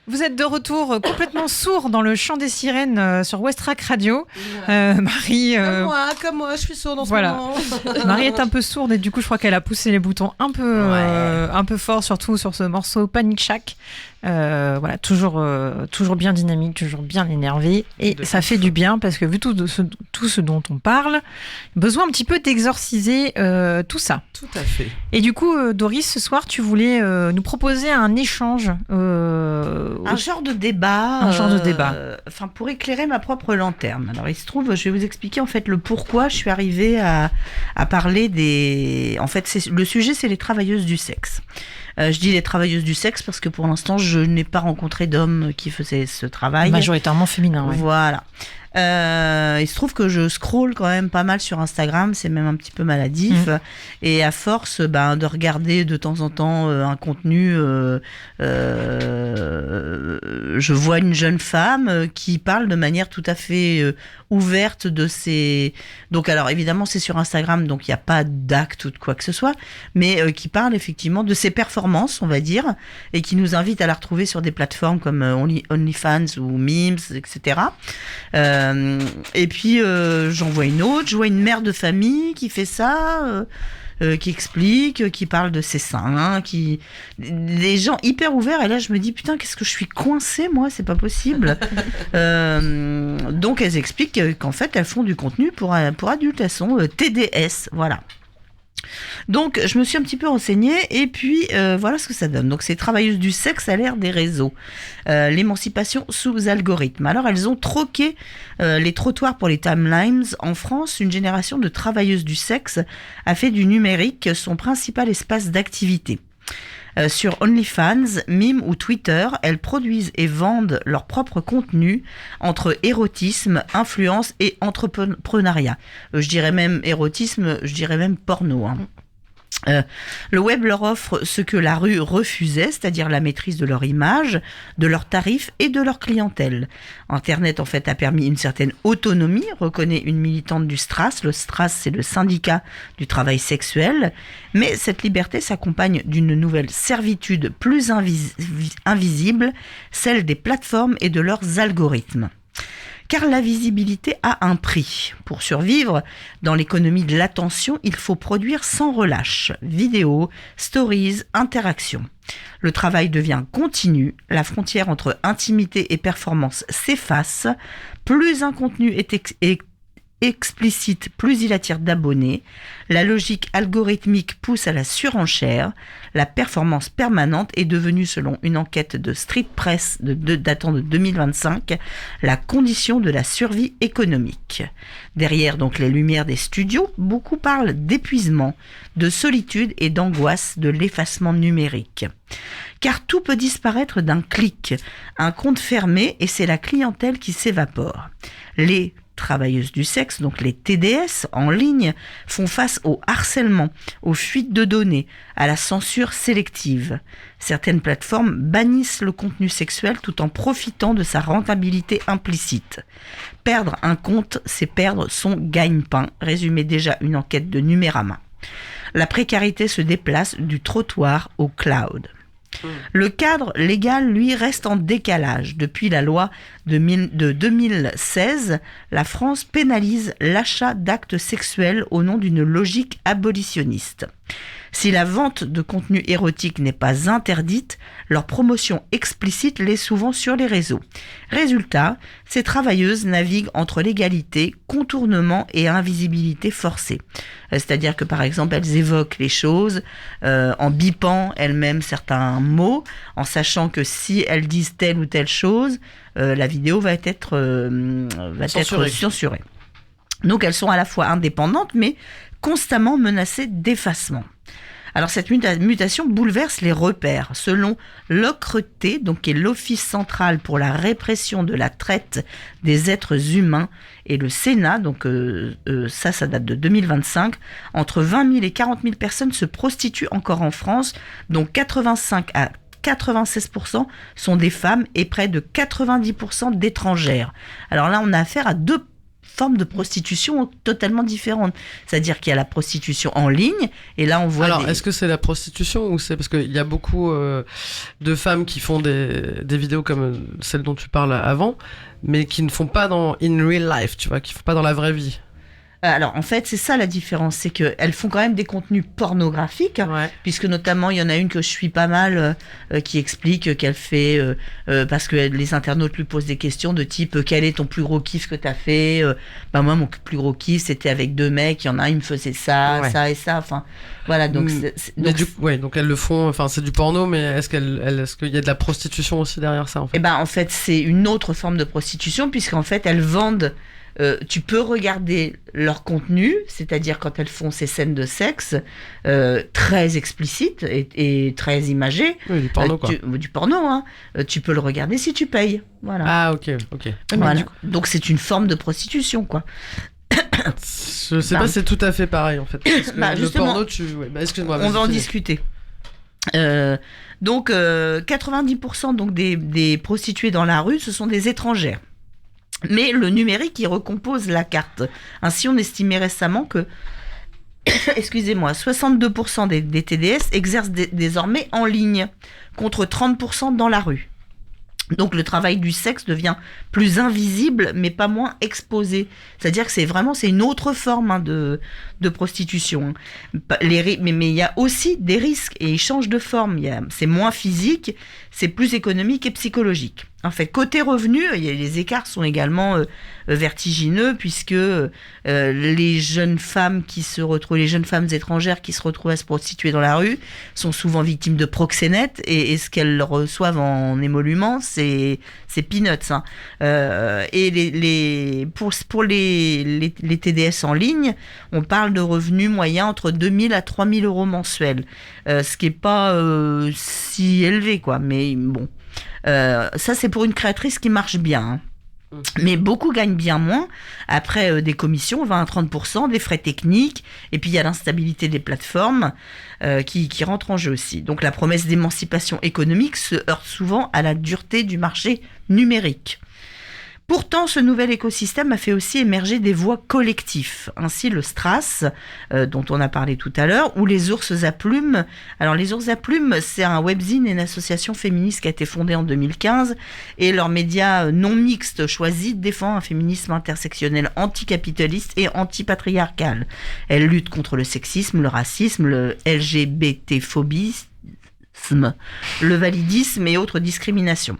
Vous êtes de retour complètement sourd dans le chant des sirènes sur Westrack Radio. Marie, Comme moi, je suis sourde en voilà. ce moment. Marie est un peu sourde et du coup je crois qu'elle a poussé les boutons un peu fort, surtout sur ce morceau Panic Shack. Voilà, toujours bien dynamique, toujours bien énervé et ça fait du bien parce que vu tout ce dont on parle, besoin un petit peu d'exorciser tout ça. Tout à fait. Et du coup, Doris, ce soir, tu voulais nous proposer un échange. Un genre de débat. Un genre de débat. Enfin, pour éclairer ma propre lanterne. Alors, il se trouve, je vais vous expliquer en fait le pourquoi je suis arrivée à parler des. En fait, le sujet, c'est les travailleuses du sexe. Je dis les travailleuses du sexe parce que pour l'instant, je n'ai pas rencontré d'hommes qui faisaient ce travail. Majoritairement féminin. Ouais. Voilà. Il se trouve que je scrolle quand même pas mal sur Instagram, c'est même un petit peu maladif. Et à force de regarder de temps en temps un contenu, je vois une jeune femme qui parle de manière tout à fait ouverte de ses... Donc alors évidemment c'est sur Instagram, donc il n'y a pas d'acte ou de quoi que ce soit, mais qui parle effectivement de ses performances, on va dire, et qui nous invite à la retrouver sur des plateformes comme OnlyFans ou Memes, etc. Et puis j'en vois une autre, je vois une mère de famille qui fait ça, qui explique, qui parle de ses seins, des gens hyper ouverts. Et là je me dis putain, qu'est-ce que je suis coincée moi, c'est pas possible. Donc elles expliquent qu'en fait elles font du contenu pour adultes, elles sont TDS, voilà. Donc, je me suis un petit peu renseignée et puis voilà ce que ça donne. Donc, c'est travailleuses du sexe à l'ère des réseaux. L'émancipation sous algorithme. Alors, elles ont troqué les trottoirs pour les timelines. En France, une génération de travailleuses du sexe a fait du numérique son principal espace d'activité. Sur OnlyFans, Mime ou Twitter, elles produisent et vendent leur propre contenu entre érotisme, influence et entrepreneuriat. Je dirais même érotisme, je dirais même porno. Hein. Le web leur offre ce que la rue refusait, c'est-à-dire la maîtrise de leur image, de leurs tarifs et de leur clientèle. Internet, en fait, a permis une certaine autonomie, reconnaît une militante du STRAS. Le STRAS, c'est le syndicat du travail sexuel. Mais cette liberté s'accompagne d'une nouvelle servitude plus invisible, celle des plateformes et de leurs algorithmes. Car la visibilité a un prix. Pour survivre dans l'économie de l'attention, il faut produire sans relâche. Vidéos, stories, interactions. Le travail devient continu, la frontière entre intimité et performance s'efface. Plus un contenu est explicite, plus il attire d'abonnés. La logique algorithmique pousse à la surenchère. La performance permanente est devenue, selon une enquête de Street Press datant de 2025, la condition de la survie économique. Derrière donc les lumières des studios, beaucoup parlent d'épuisement, de solitude et d'angoisse de l'effacement numérique. Car tout peut disparaître d'un clic, un compte fermé et c'est la clientèle qui s'évapore. Les travailleuses du sexe, donc les TDS en ligne, font face au harcèlement, aux fuites de données, à la censure sélective. Certaines plateformes bannissent le contenu sexuel tout en profitant de sa rentabilité implicite. Perdre un compte, c'est perdre son gagne-pain, résumait déjà une enquête de Numérama. La précarité se déplace du trottoir au cloud. Le cadre légal, lui, reste en décalage. Depuis la loi de 2016, la France pénalise l'achat d'actes sexuels au nom d'une logique abolitionniste. Si la vente de contenu érotique n'est pas interdite, leur promotion explicite l'est souvent sur les réseaux. Résultat, ces travailleuses naviguent entre légalité, contournement et invisibilité forcée. C'est-à-dire que par exemple, elles évoquent les choses en bipant elles-mêmes certains mots, en sachant que si elles disent telle ou telle chose, la vidéo va être censurée. Donc elles sont à la fois indépendantes, mais constamment menacées d'effacement. Alors cette mutation bouleverse les repères. Selon l'OCRT, donc qui est l'Office central pour la répression de la traite des êtres humains, et le Sénat, donc ça date de 2025, entre 20 000 et 40 000 personnes se prostituent encore en France, dont 85 à 96% sont des femmes et près de 90% d'étrangères. Alors là, on a affaire à deux formes de prostitution totalement différentes. C'est-à-dire qu'il y a la prostitution en ligne, et là on voit... Alors, est-ce que c'est la prostitution ou c'est... Parce qu'il y a beaucoup de femmes qui font des vidéos comme celle dont tu parles avant, mais qui ne font pas dans in real life, tu vois, qui ne font pas dans la vraie vie. Alors, en fait, c'est ça la différence, c'est qu'elles font quand même des contenus pornographiques, Ouais. puisque notamment, il y en a une que je suis pas mal, qui explique qu'elle fait, parce que les internautes lui posent des questions de type, quel est ton plus gros kiff que t'as fait? Moi, mon plus gros kiff, c'était avec deux mecs, il y en a un, il me faisait ça, Ouais. ça et ça, enfin, voilà, donc... Donc elles le font, enfin c'est du porno, mais est-ce qu'il y a de la prostitution aussi derrière ça, en fait? En fait, c'est une autre forme de prostitution, puisqu'en fait, elles vendent... tu peux regarder leur contenu, c'est-à-dire quand elles font ces scènes de sexe très explicites et très imagées. Oui, du porno, quoi. Du porno, hein. Tu peux le regarder si tu payes. Voilà. Ah, ok. Voilà. Donc c'est une forme de prostitution, quoi. Je sais pas si c'est tout à fait pareil, en fait. Parce que le justement, porno, excuse-moi. on va en finis. discuter. Donc 90% donc des prostituées dans la rue, ce sont des étrangères. Mais le numérique, il recompose la carte. Ainsi, on estimait récemment que, 62% des TDS exercent désormais en ligne, contre 30% dans la rue. Donc le travail du sexe devient plus invisible, mais pas moins exposé. C'est-à-dire que c'est une autre forme de prostitution. Mais il y a aussi des risques, et ils changent de forme. C'est moins physique, c'est plus économique et psychologique. En fait, côté revenus, les écarts sont également vertigineux puisque les jeunes femmes les jeunes femmes étrangères qui se retrouvent à se prostituer dans la rue sont souvent victimes de proxénètes et ce qu'elles reçoivent en émoluments, c'est peanuts. Hein. Et pour les TDS en ligne, on parle de revenus moyens entre 2000 à 3000 euros mensuels, ce qui est pas si élevé, quoi. Mais bon. Ça, c'est pour une créatrice qui marche bien. Hein. Mais beaucoup gagnent bien moins. Après, des commissions, 20 à 30%, des frais techniques. Et puis, il y a l'instabilité des plateformes qui rentre en jeu aussi. Donc, la promesse d'émancipation économique se heurte souvent à la dureté du marché numérique. Pourtant, ce nouvel écosystème a fait aussi émerger des voix collectives. Ainsi, le Strass, dont on a parlé tout à l'heure, ou les Ours à Plumes. Alors, les Ours à Plumes, c'est un webzine et une association féministe qui a été fondée en 2015. Et leur média non mixte choisi défend un féminisme intersectionnel anticapitaliste et antipatriarcal. Elle lutte contre le sexisme, le racisme, le LGBT-phobie, le validisme et autres discriminations.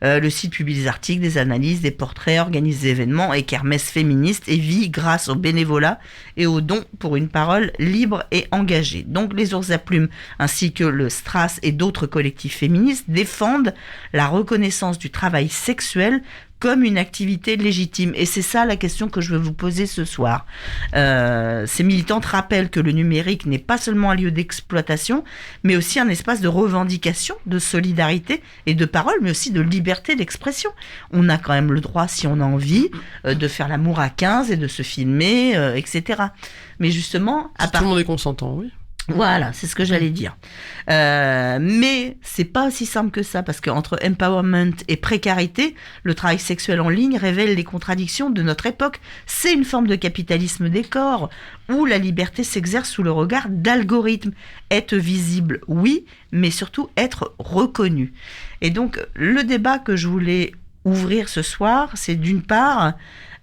Le site publie des articles, des analyses, des portraits, organise des événements et kermesses féministes et vit grâce au bénévolat et aux dons pour une parole libre et engagée. Donc les Ours à Plumes ainsi que le Strass et d'autres collectifs féministes défendent la reconnaissance du travail sexuel comme une activité légitime. Et c'est ça la question que je veux vous poser ce soir. Ces militantes rappellent que le numérique n'est pas seulement un lieu d'exploitation, mais aussi un espace de revendication, de solidarité et de parole, mais aussi de liberté d'expression. On a quand même le droit, si on a envie, de faire l'amour à 15 et de se filmer, etc. Mais justement... Si tout le monde est consentant, oui. Voilà, c'est ce que j'allais dire. Mais c'est pas aussi simple que ça, parce qu'entre empowerment et précarité, le travail sexuel en ligne révèle les contradictions de notre époque. C'est une forme de capitalisme des corps, où la liberté s'exerce sous le regard d'algorithmes. Être visible, oui, mais surtout être reconnu. Et donc, le débat que je voulais ouvrir ce soir, c'est d'une part,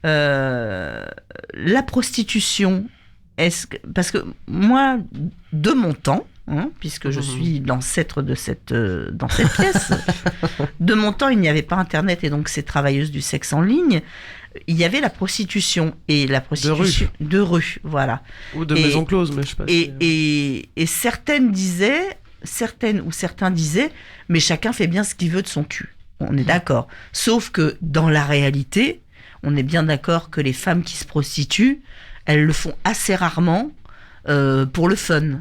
la prostitution. Parce que moi, de mon temps, puisque je suis l'ancêtre de dans cette pièce, de mon temps, il n'y avait pas Internet et donc ces travailleuses du sexe en ligne, il y avait la prostitution. Et la prostitution de rue, voilà. Ou de maison close, mais je sais pas. Et certains disaient, mais chacun fait bien ce qu'il veut de son cul. On est d'accord. Sauf que dans la réalité, on est bien d'accord que les femmes qui se prostituent, elles le font assez rarement pour le fun.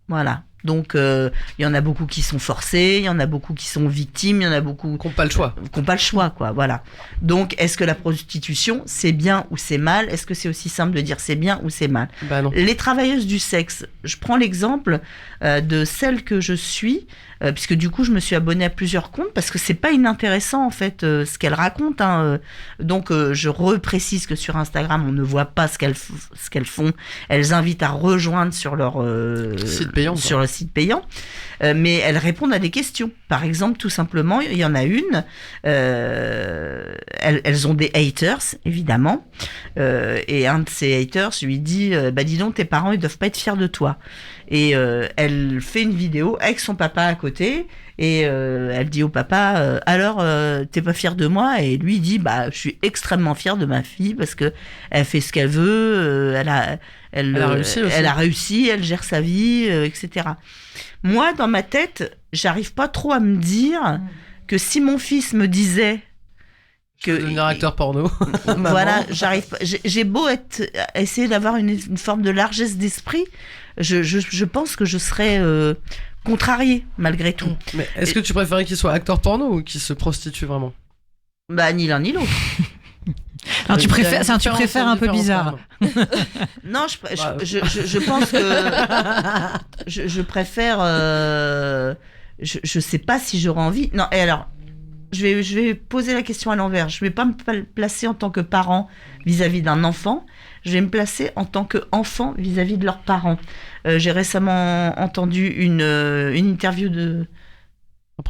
Voilà. Donc, il y en a beaucoup qui sont forcés, il y en a beaucoup qui sont victimes, il y en a beaucoup... Qui n'ont pas le choix. Qui n'ont pas le choix, quoi. Voilà. Donc, est-ce que la prostitution, c'est bien ou c'est mal ? Est-ce que c'est aussi simple de dire c'est bien ou c'est mal ? Bah non. Les travailleuses du sexe, je prends l'exemple de celle que je suis, puisque du coup, je me suis abonnée à plusieurs comptes, parce que c'est pas inintéressant, en fait, ce qu'elles racontent. Hein. Donc, je reprécise que sur Instagram, on ne voit pas ce qu'elles font. Elles invitent à rejoindre sur leur... site payant. Sur le site payant. Mais elles répondent à des questions. Par exemple, tout simplement, il y en a une, elles ont des haters, évidemment, et un de ces haters lui dit dis donc, tes parents, ils doivent pas être fiers de toi. Et elle fait une vidéo avec son papa à côté, et elle dit au papa alors t'es pas fier de moi? Et lui il dit je suis extrêmement fier de ma fille parce que elle fait ce qu'elle veut, elle a réussi, elle gère sa vie, etc. Moi, dans ma tête, j'arrive pas trop à me dire que si mon fils me disait que devenir acteur porno, voilà, j'arrive pas. J'ai beau essayer d'avoir une forme de largesse d'esprit, je pense que je serais contrariée malgré tout. Mais est-ce que tu préférais qu'il soit acteur porno ou qu'il se prostitue vraiment? Ni l'un ni l'autre. Alors tu préfères un peu bizarre. Non, je pense que je préfère. Je sais pas si j'aurais envie. Non, et alors, je vais poser la question à l'envers. Je vais pas me placer en tant que parent vis-à-vis d'un enfant. Je vais me placer en tant qu'enfant vis-à-vis de leurs parents. J'ai récemment entendu une interview de.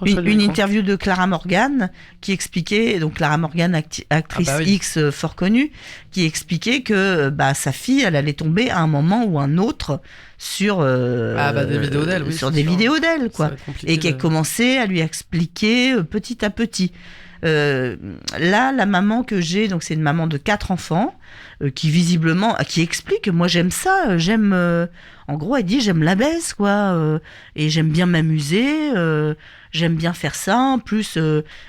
Une interview de Clara Morgan qui expliquait, donc Clara Morgan, actrice X fort connue, qui expliquait que sa fille, elle allait tomber à un moment ou un autre sur des vidéos d'elle, sur des vidéos d'elle, quoi, et qu'elle commençait à lui expliquer petit à petit. Là, la maman que j'ai, donc c'est une maman de 4 enfants, qui visiblement, qui explique, moi j'aime ça, en gros elle dit j'aime la baisse quoi, et j'aime bien m'amuser, j'aime bien faire ça. En plus,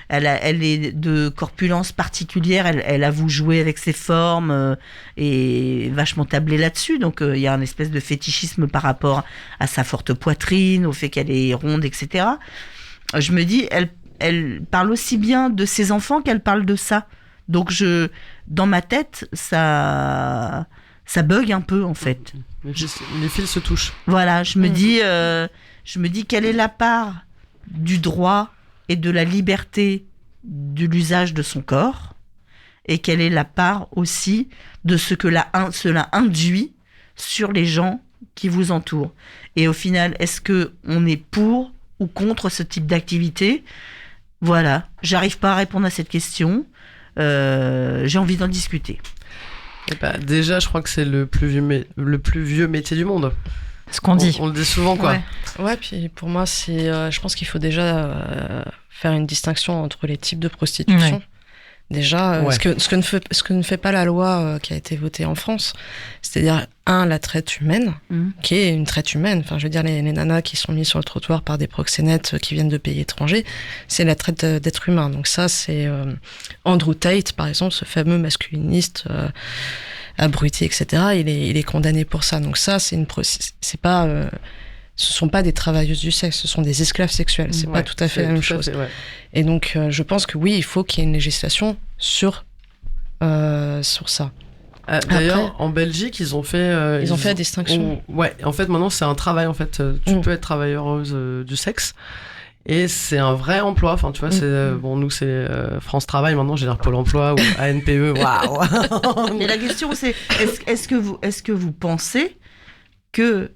elle est de corpulence particulière, elle avoue jouer avec ses formes et vachement tabler là-dessus. Donc il y a un espèce de fétichisme par rapport à sa forte poitrine, au fait qu'elle est ronde, etc. Je me dis, elle parle aussi bien de ses enfants qu'elle parle de ça. Donc dans ma tête, ça bug un peu en fait. Les fils se touchent. Voilà, je me dis quelle est la part du droit et de la liberté de l'usage de son corps, et quelle est la part aussi de ce que cela induit sur les gens qui vous entourent. Et au final, est-ce que on est pour ou contre ce type d'activité ? Voilà, j'arrive pas à répondre à cette question. J'ai envie d'en discuter. Et déjà, je crois que c'est le plus vieux métier du monde. Ce qu'on dit. On le dit souvent, quoi. Ouais, puis pour moi, je pense qu'il faut déjà faire une distinction entre les types de prostitution. Ouais. Déjà, Ouais. ce que ne fait pas la loi qui a été votée en France, c'est-à-dire, la traite humaine, qui est une traite humaine. Enfin, je veux dire, les nanas qui sont mises sur le trottoir par des proxénètes qui viennent de pays étrangers, c'est la traite d'êtres humains. Donc ça, c'est Andrew Tate, par exemple, ce fameux masculiniste abruti, etc. Il est condamné pour ça. Donc ça, c'est pas... ce sont pas des travailleuses du sexe, ce sont des esclaves sexuels. C'est pas tout à fait la même chose. Et donc, je pense que oui, il faut qu'il y ait une législation sur ça. D'ailleurs, Après, en Belgique, ils ont fait la distinction. Ouais, en fait, maintenant, c'est un travail. En fait, tu peux être travailleuse du sexe. Et c'est un vrai emploi. Enfin, tu vois, nous, c'est France Travail. Maintenant, j'ai l'air Pôle emploi ou ANPE. Waouh! Et la question, c'est est-ce que vous pensez que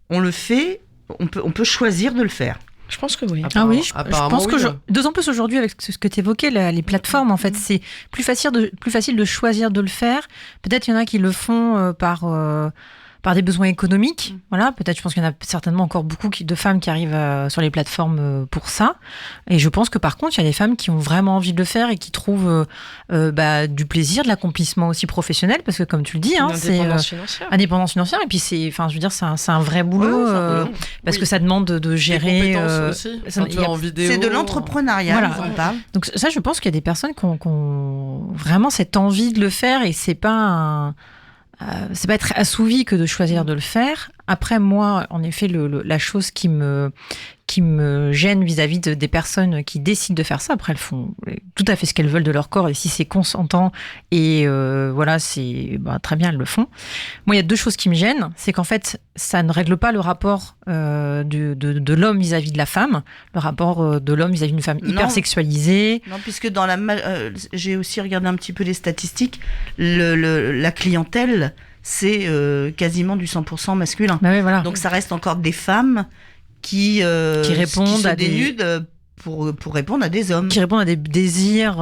on le fait, on peut choisir de le faire? Je pense que oui. Ah oui, je Apparemment, pense que oui. d'autant plus aujourd'hui avec ce que tu évoquais, les plateformes, en fait, c'est plus facile de choisir de le faire. Peut-être il y en a qui le font par des besoins économiques. Voilà, peut-être, je pense qu'il y en a certainement encore beaucoup de femmes qui arrivent sur les plateformes pour ça. Et je pense que par contre, il y a des femmes qui ont vraiment envie de le faire et qui trouvent du plaisir, de l'accomplissement aussi professionnel, parce que comme tu le dis, c'est indépendance financière. Et puis c'est un vrai boulot, parce que ça demande de gérer. Aussi, un peu en vidéo. C'est de l'entrepreneuriat, Voilà. ils en parlent. Donc ça, je pense qu'il y a des personnes qui ont vraiment cette envie de le faire, et c'est pas être assouvi que de choisir de le faire. Après, moi, en effet, la chose qui me gêne vis-à-vis des personnes qui décident de faire ça, après, elles font tout à fait ce qu'elles veulent de leur corps, et si c'est consentant, et c'est très bien, elles le font. Moi, il y a deux choses qui me gênent, c'est qu'en fait, ça ne règle pas le rapport de l'homme vis-à-vis de la femme, le rapport de l'homme vis-à-vis d'une femme hyper sexualisée. Non, puisque j'ai aussi regardé un petit peu les statistiques, la clientèle, c'est quasiment du 100% masculin. Bah oui, voilà. Donc ça reste encore des femmes qui répondent se dénudent pour répondre à des hommes. Qui répondent à des désirs,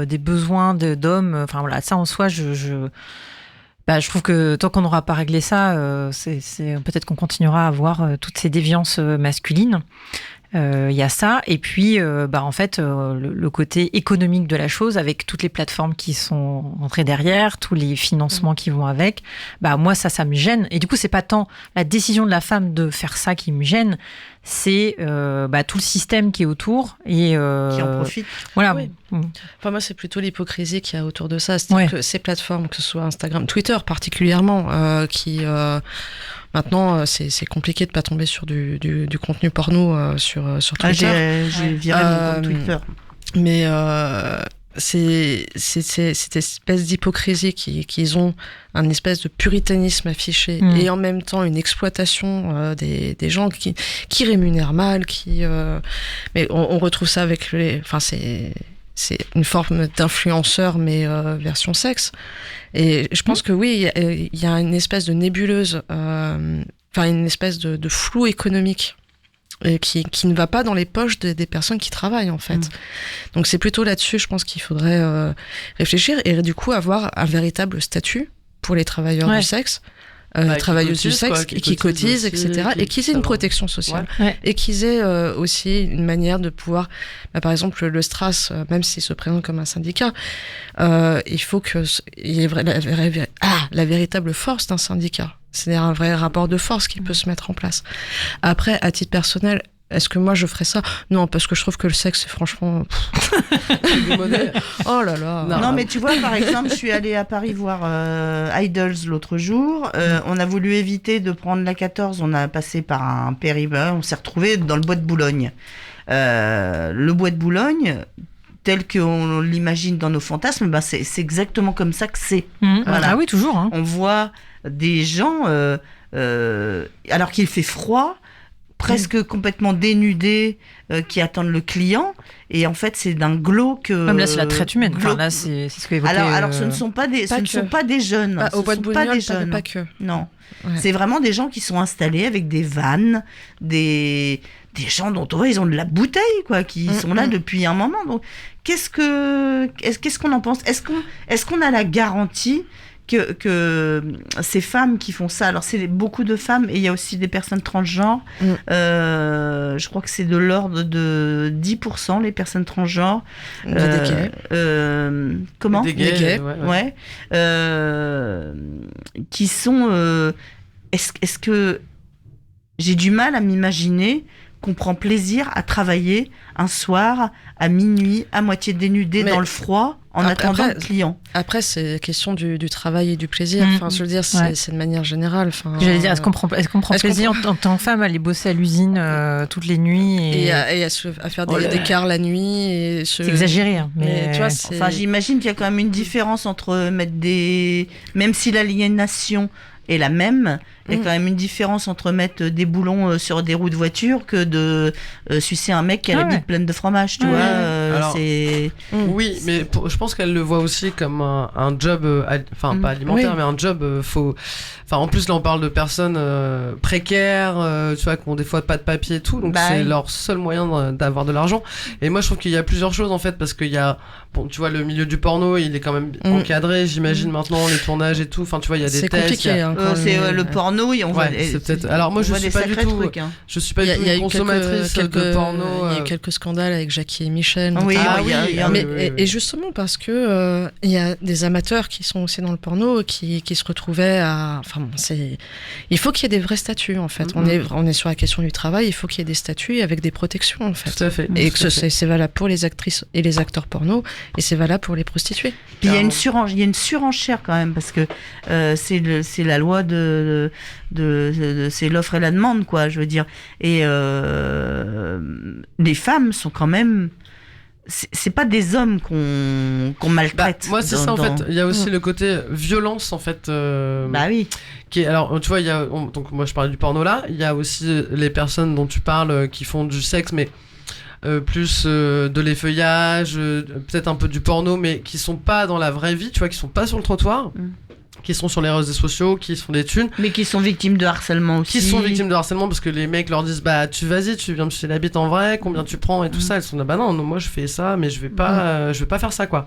des besoins d'hommes. Enfin voilà, ça en soi, je trouve que tant qu'on n'aura pas réglé ça, peut-être qu'on continuera à avoir toutes ces déviances masculines. Il y a ça, et puis en fait le côté économique de la chose, avec toutes les plateformes qui sont entrées derrière, tous les financements qui vont avec, moi ça me gêne. Et du coup, c'est pas tant la décision de la femme de faire ça qui me gêne, c'est tout le système qui est autour et qui en profite. Voilà. Oui. Enfin, moi, c'est plutôt l'hypocrisie qu'il y a autour de ça. C'est-à-dire que ces plateformes, que ce soit Instagram, Twitter particulièrement, qui maintenant, c'est compliqué de pas tomber sur du contenu porno sur Twitter. J'ai viré mon compte Twitter. Mais c'est cette espèce d'hypocrisie qu'ils ont, un espèce de puritanisme affiché, et en même temps une exploitation des gens qui rémunèrent mal, mais on retrouve ça avec c'est une forme d'influenceur, mais version sexe. Et je pense que oui, il y a une espèce de nébuleuse, une espèce de flou économique qui ne va pas dans les poches des personnes qui travaillent, en fait. Donc c'est plutôt là-dessus, je pense qu'il faudrait réfléchir, et du coup avoir un véritable statut pour les travailleurs du sexe, travailleuses du cotisent, sexe, quoi, qui cotisent, aussi, etc. Et qu'ils aient une protection sociale. Ouais. Et qu'ils aient aussi une manière de pouvoir... par exemple, le STRAS, même s'il se présente comme un syndicat, il faut qu'il y ait la véritable force d'un syndicat. C'est-à-dire un vrai rapport de force qui peut se mettre en place. Après, à titre personnel, est-ce que moi je ferais ça ? Non, parce que je trouve que le sexe, c'est franchement... Oh là là. Non, mais tu vois, par exemple, je suis allée à Paris voir Idols l'autre jour. On a voulu éviter de prendre la 14. On a passé par un périple. On s'est retrouvés dans le bois de Boulogne. Le bois de Boulogne, tel qu'on l'imagine dans nos fantasmes, c'est exactement comme ça que c'est. Voilà. Ah oui, toujours. Hein. On voit des gens, alors qu'il fait froid, presque complètement dénudés, qui attendent le client. Et en fait, c'est d'un glauque. Même là, c'est la traite humaine. Enfin, là, c'est ce que évoquait. Alors, ce ne sont pas des, sont pas des jeunes. Au bois de Boulogne, pas que. Non. Ouais. C'est vraiment des gens qui sont installés avec des vannes, des gens dont on voit ils ont de la bouteille, quoi, qui sont là depuis un moment. Donc, qu'est-ce qu'on en pense ? Est-ce qu'on a la garantie que ces femmes qui font ça, alors c'est beaucoup de femmes et il y a aussi des personnes transgenres, je crois que c'est de l'ordre de 10% les personnes transgenres. Des gays. Comment ? Des gays, ouais. Qui sont... est-ce que j'ai du mal à m'imaginer qu'on prend plaisir à travailler un soir à minuit, à moitié dénudé dans le froid, en attendant le client. Après, c'est question du travail et du plaisir. Enfin, je veux dire, c'est de manière générale. Enfin, j'allais dire, est-ce qu'on prend plaisir en tant que femme à aller bosser à l'usine toutes les nuits et à faire des quarts la nuit c'est exagéré, hein, mais tu vois, enfin, j'imagine qu'il y a quand même une différence entre mettre des... Même si l'aliénation est la même, il y a quand même une différence entre mettre des boulons sur des roues de voiture que de sucer un mec qui a la bite pleine de fromage, tu vois. Alors, c'est... Oui, mais je pense qu'elle le voit aussi comme un job, pas alimentaire, mais un job faux. Enfin, en plus, là, on parle de personnes précaires, tu vois, qui ont des fois pas de papier et tout, donc c'est leur seul moyen d'avoir de l'argent. Et moi, je trouve qu'il y a plusieurs choses, en fait, parce qu'il y a, bon, tu vois, le milieu du porno, il est quand même encadré, j'imagine, maintenant, les tournages et tout. Enfin, tu vois, il y a des tests. C'est compliqué, c'est le porno, on voit c'est peut-être. Alors moi, je suis pas du tout. Trucs, hein. Je suis pas du tout une consommatrice de porno. Il y a quelques scandales avec Jackie et Michel. Et justement parce que il y a des amateurs qui sont aussi dans le porno qui se retrouvaient à. Enfin, il faut qu'il y ait des vrais statuts en fait. On est sur la question du travail. Il faut qu'il y ait des statuts avec des protections en fait. Tout à fait. Et que c'est valable pour les actrices et les acteurs porno et c'est valable pour les prostituées. Puis il y a une surenchère quand même parce que c'est la loi c'est l'offre et la demande, quoi, je veux dire. Et les femmes sont quand même... C'est pas des hommes qu'on maltraite. Moi, c'est ça, en fait. Il y a aussi le côté violence, en fait. Oui. Qui est, alors, tu vois, donc moi, je parlais du porno là. Il y a aussi les personnes dont tu parles qui font du sexe, mais... plus de l'effeuillage, peut-être un peu du porno, mais qui sont pas dans la vraie vie, tu vois, qui sont pas sur le trottoir, qui sont sur les réseaux sociaux, qui se font des thunes. Mais qui sont victimes de harcèlement aussi. Qui sont victimes de harcèlement parce que les mecs leur disent bah tu viens me sucer la bite en vrai, combien tu prends et tout ça. Elles sont là bah non, moi je fais ça, mais je vais pas faire ça quoi.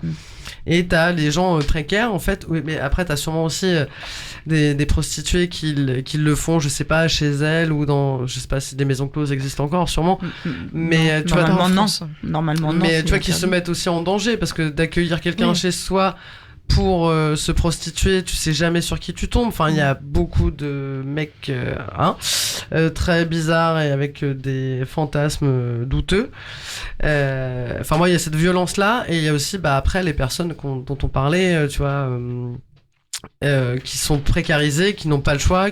Et t'as les gens précaires en fait, mais après t'as sûrement aussi des prostituées qui le font, je sais pas, chez elles ou dans, je sais pas si des maisons closes existent encore, sûrement. Mais tu vois, normalement non. Mais tu vois qu'ils se mettent aussi en danger parce que d'accueillir quelqu'un chez soi pour se prostituer, tu sais jamais sur qui tu tombes. Enfin, il y a beaucoup de mecs très bizarres et avec des fantasmes douteux. Enfin, moi, il y a cette violence-là et il y a aussi, après, les personnes dont on parlait, tu vois... qui sont précarisés, qui n'ont pas le choix,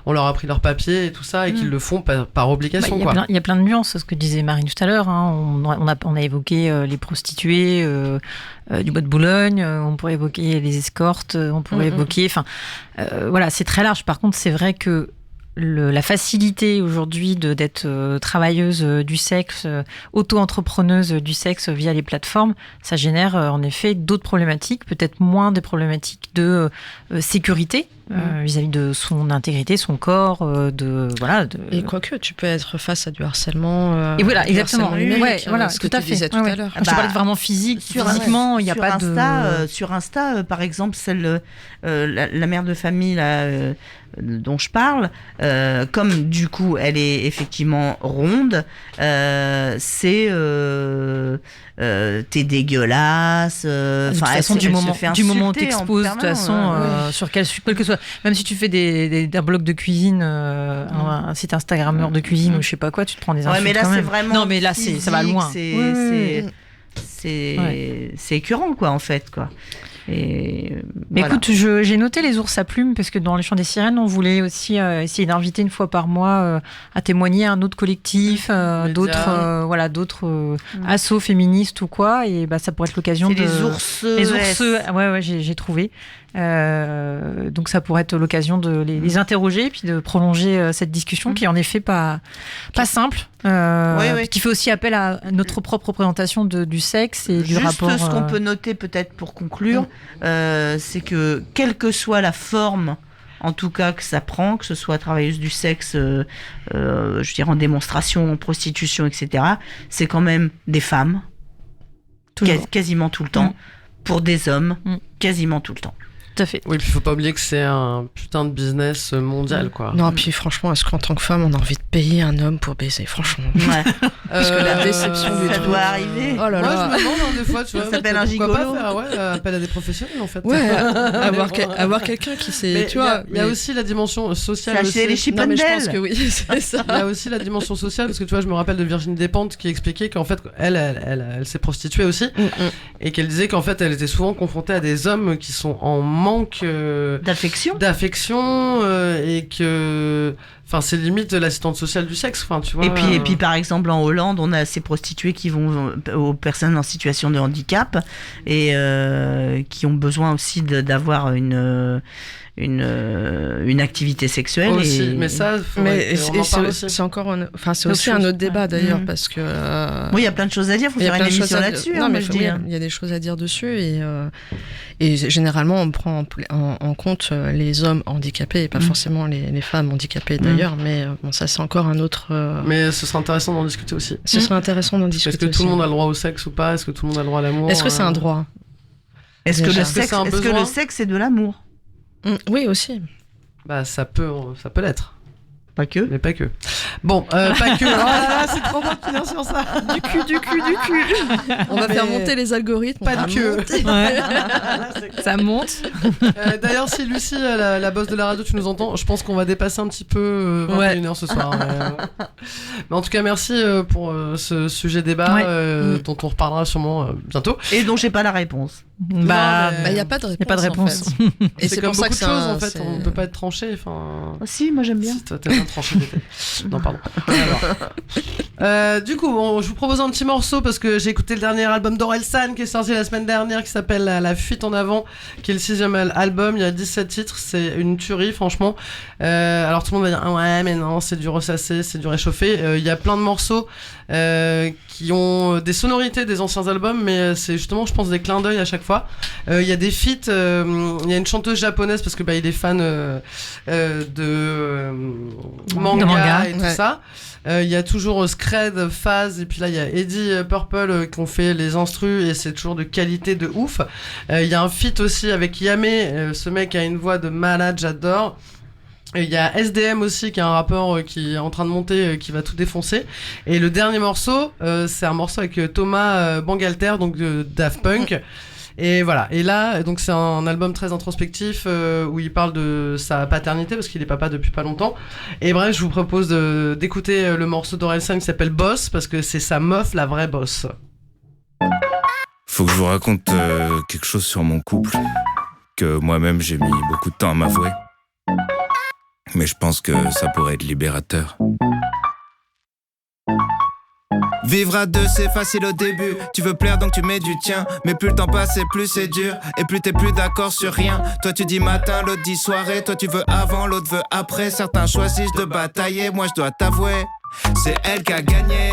on leur a pris leur papier et tout ça, et qu'ils le font par obligation. Il y a plein de nuances, ce que disait Marine tout à l'heure. Hein. On a évoqué les prostituées du bois de Boulogne, on pourrait évoquer les escortes, on pourrait évoquer... Voilà, c'est très large. Par contre, c'est vrai que la facilité aujourd'hui d'être travailleuse du sexe, auto-entrepreneuse du sexe via les plateformes, ça génère en effet d'autres problématiques, peut-être moins des problématiques de sécurité vis-à-vis de son intégrité, son corps, Et quoique, tu peux être face à du harcèlement. Et voilà, du exactement. harcèlement numérique, Ouais, voilà, ce que tout à tu fait. disais tout Ouais, à ouais. l'heure. Je parlais vraiment physique. Physiquement, il n'y a sur pas Insta, de. Sur Insta, par exemple, la mère de famille là, dont je parle, comme du coup elle est effectivement ronde, c'est t'es dégueulasse. De toute Enfin, façon, du moment où tu t'exposes, de toute façon, sur quel que soit, même si tu fais un blog de cuisine, un site Instagrammeur de cuisine ou je sais pas quoi, tu te prends des insultes. Ouais, mais là quand c'est même. vraiment. Non, mais là ça va loin. C'est écœurant quoi en fait quoi. Et Mais voilà. écoute, j'ai noté les ours à plumes parce que dans les Chants des Sirènes, on voulait aussi essayer d'inviter une fois par mois à témoigner un autre collectif, d'autres assos féministes ou quoi. Et bah, ça pourrait être l'occasion C'est de. les ours. Les ours, ouais, j'ai trouvé. Donc ça pourrait être l'occasion de les interroger et puis de prolonger cette discussion qui est en effet pas simple, qui fait aussi appel à notre propre représentation du sexe et du Juste rapport. ce qu'on peut noter peut-être pour conclure, c'est que quelle que soit la forme, en tout cas que ça prend, que ce soit travailleuse du sexe, je dirais en démonstration, en prostitution, etc., c'est quand même des femmes, quasiment tout le temps, pour des hommes, quasiment tout le temps. Tout à fait. Oui, puis faut pas oublier que c'est un putain de business mondial, quoi. Non, puis franchement, est-ce qu'en tant que femme, on a envie de payer un homme pour baiser? Franchement. Ouais. Parce que la déception du ça truc. doit arriver. Oh là Moi, là. je me demande des fois, tu vois. Ça s'appelle un pourquoi gigolo. pas faire appel à des professionnels, en fait. Ouais, avoir quelqu'un qui sait, Mais tu vois. il y a aussi la dimension sociale. C'est acheter aussi. les Non, mais je Chippendales. pense que oui, c'est ça. Il y a aussi la dimension sociale, parce que tu vois, je me rappelle de Virginie Despentes qui expliquait qu'en fait, elle s'est prostituée aussi, et qu'elle disait qu'en fait, elle était souvent confrontée à des hommes qui sont en manque d'affection et que, enfin, c'est limite l'assistante sociale du sexe, enfin, tu vois. Et puis par exemple en Hollande, on a ces prostituées qui vont aux personnes en situation de handicap et qui ont besoin aussi d'avoir une activité sexuelle. Aussi, et... mais ça, c'est encore c'est aussi un autre débat d'ailleurs parce que oui, il y a plein de choses à dire. Faut faire une émission là-dessus. Non, mais il y a des choses à dire dessus et généralement on prend en compte les hommes handicapés et pas forcément les femmes handicapées d'ailleurs. Mais bon, ça c'est encore un autre. Mais ce serait intéressant d'en discuter aussi. Ce serait intéressant d'en discuter. Est-ce que tout le monde a le droit au sexe ou pas? Est-ce que tout le monde a le droit à l'amour? Est-ce que c'est un droit? Est-ce que Déjà. le sexe c'est de l'amour? Oui, aussi. Bah, ça peut l'être. Pas que. Mais pas que. Bon, pas que. Oh là là, c'est trop bon de finir sur ça. Du cul. On va faire monter les algorithmes. Pas de queue. Ça monte. D'ailleurs, si Lucie, la boss de la radio, tu nous entends, je pense qu'on va dépasser un petit peu 21h ce soir. Mais en tout cas, merci pour ce sujet débat dont on reparlera sûrement bientôt. Et dont j'ai pas la réponse. Bah, il n'y a pas de réponse. Y a pas de réponse. En fait. Et c'est pour comme ça beaucoup que de choses, en fait. On ne peut pas être tranché. Enfin. Oh, si, moi j'aime bien. Si, toi, t'es bien tranché. Non, pardon. Du coup, je vous propose un petit morceau parce que j'ai écouté le dernier album d'Orelsan qui est sorti la semaine dernière qui s'appelle La Fuite en avant, qui est le 6e album. Il y a 17 titres. C'est une tuerie, franchement. Alors tout le monde va dire ah ouais, mais non, c'est du ressassé, c'est du réchauffé. Il y a plein de morceaux qui ont des sonorités des anciens albums, mais c'est justement, je pense, des clins d'œil à chaque fois. Il y a des feats. Il y a une chanteuse japonaise parce que il est fan de manga et tout ça. Il y a toujours Scred, Phase, et puis là il y a Eddie Purple qui ont fait les instrus et c'est toujours de qualité de ouf. Il y a un feat aussi avec Yamé, ce mec a une voix de malade, j'adore. Il y a SDM aussi qui est un rappeur qui est en train de monter, qui va tout défoncer. Et le dernier morceau, c'est un morceau avec Thomas Bangalter, donc de Daft Punk. Et voilà. Et là, donc c'est un album très introspectif où il parle de sa paternité parce qu'il est papa depuis pas longtemps. Et bref, je vous propose d'écouter le morceau d'Orelsan qui s'appelle Boss parce que c'est sa meuf, la vraie boss. Faut que je vous raconte quelque chose sur mon couple que moi-même j'ai mis beaucoup de temps à m'avouer. Mais je pense que ça pourrait être libérateur. Vivre à deux c'est facile au début. Tu veux plaire donc tu mets du tien. Mais plus le temps passe et plus c'est dur. Et plus t'es plus d'accord sur rien. Toi tu dis matin, l'autre dit soirée. Toi tu veux avant, l'autre veut après. Certains choisissent de batailler. Moi je dois t'avouer, c'est elle qui a gagné.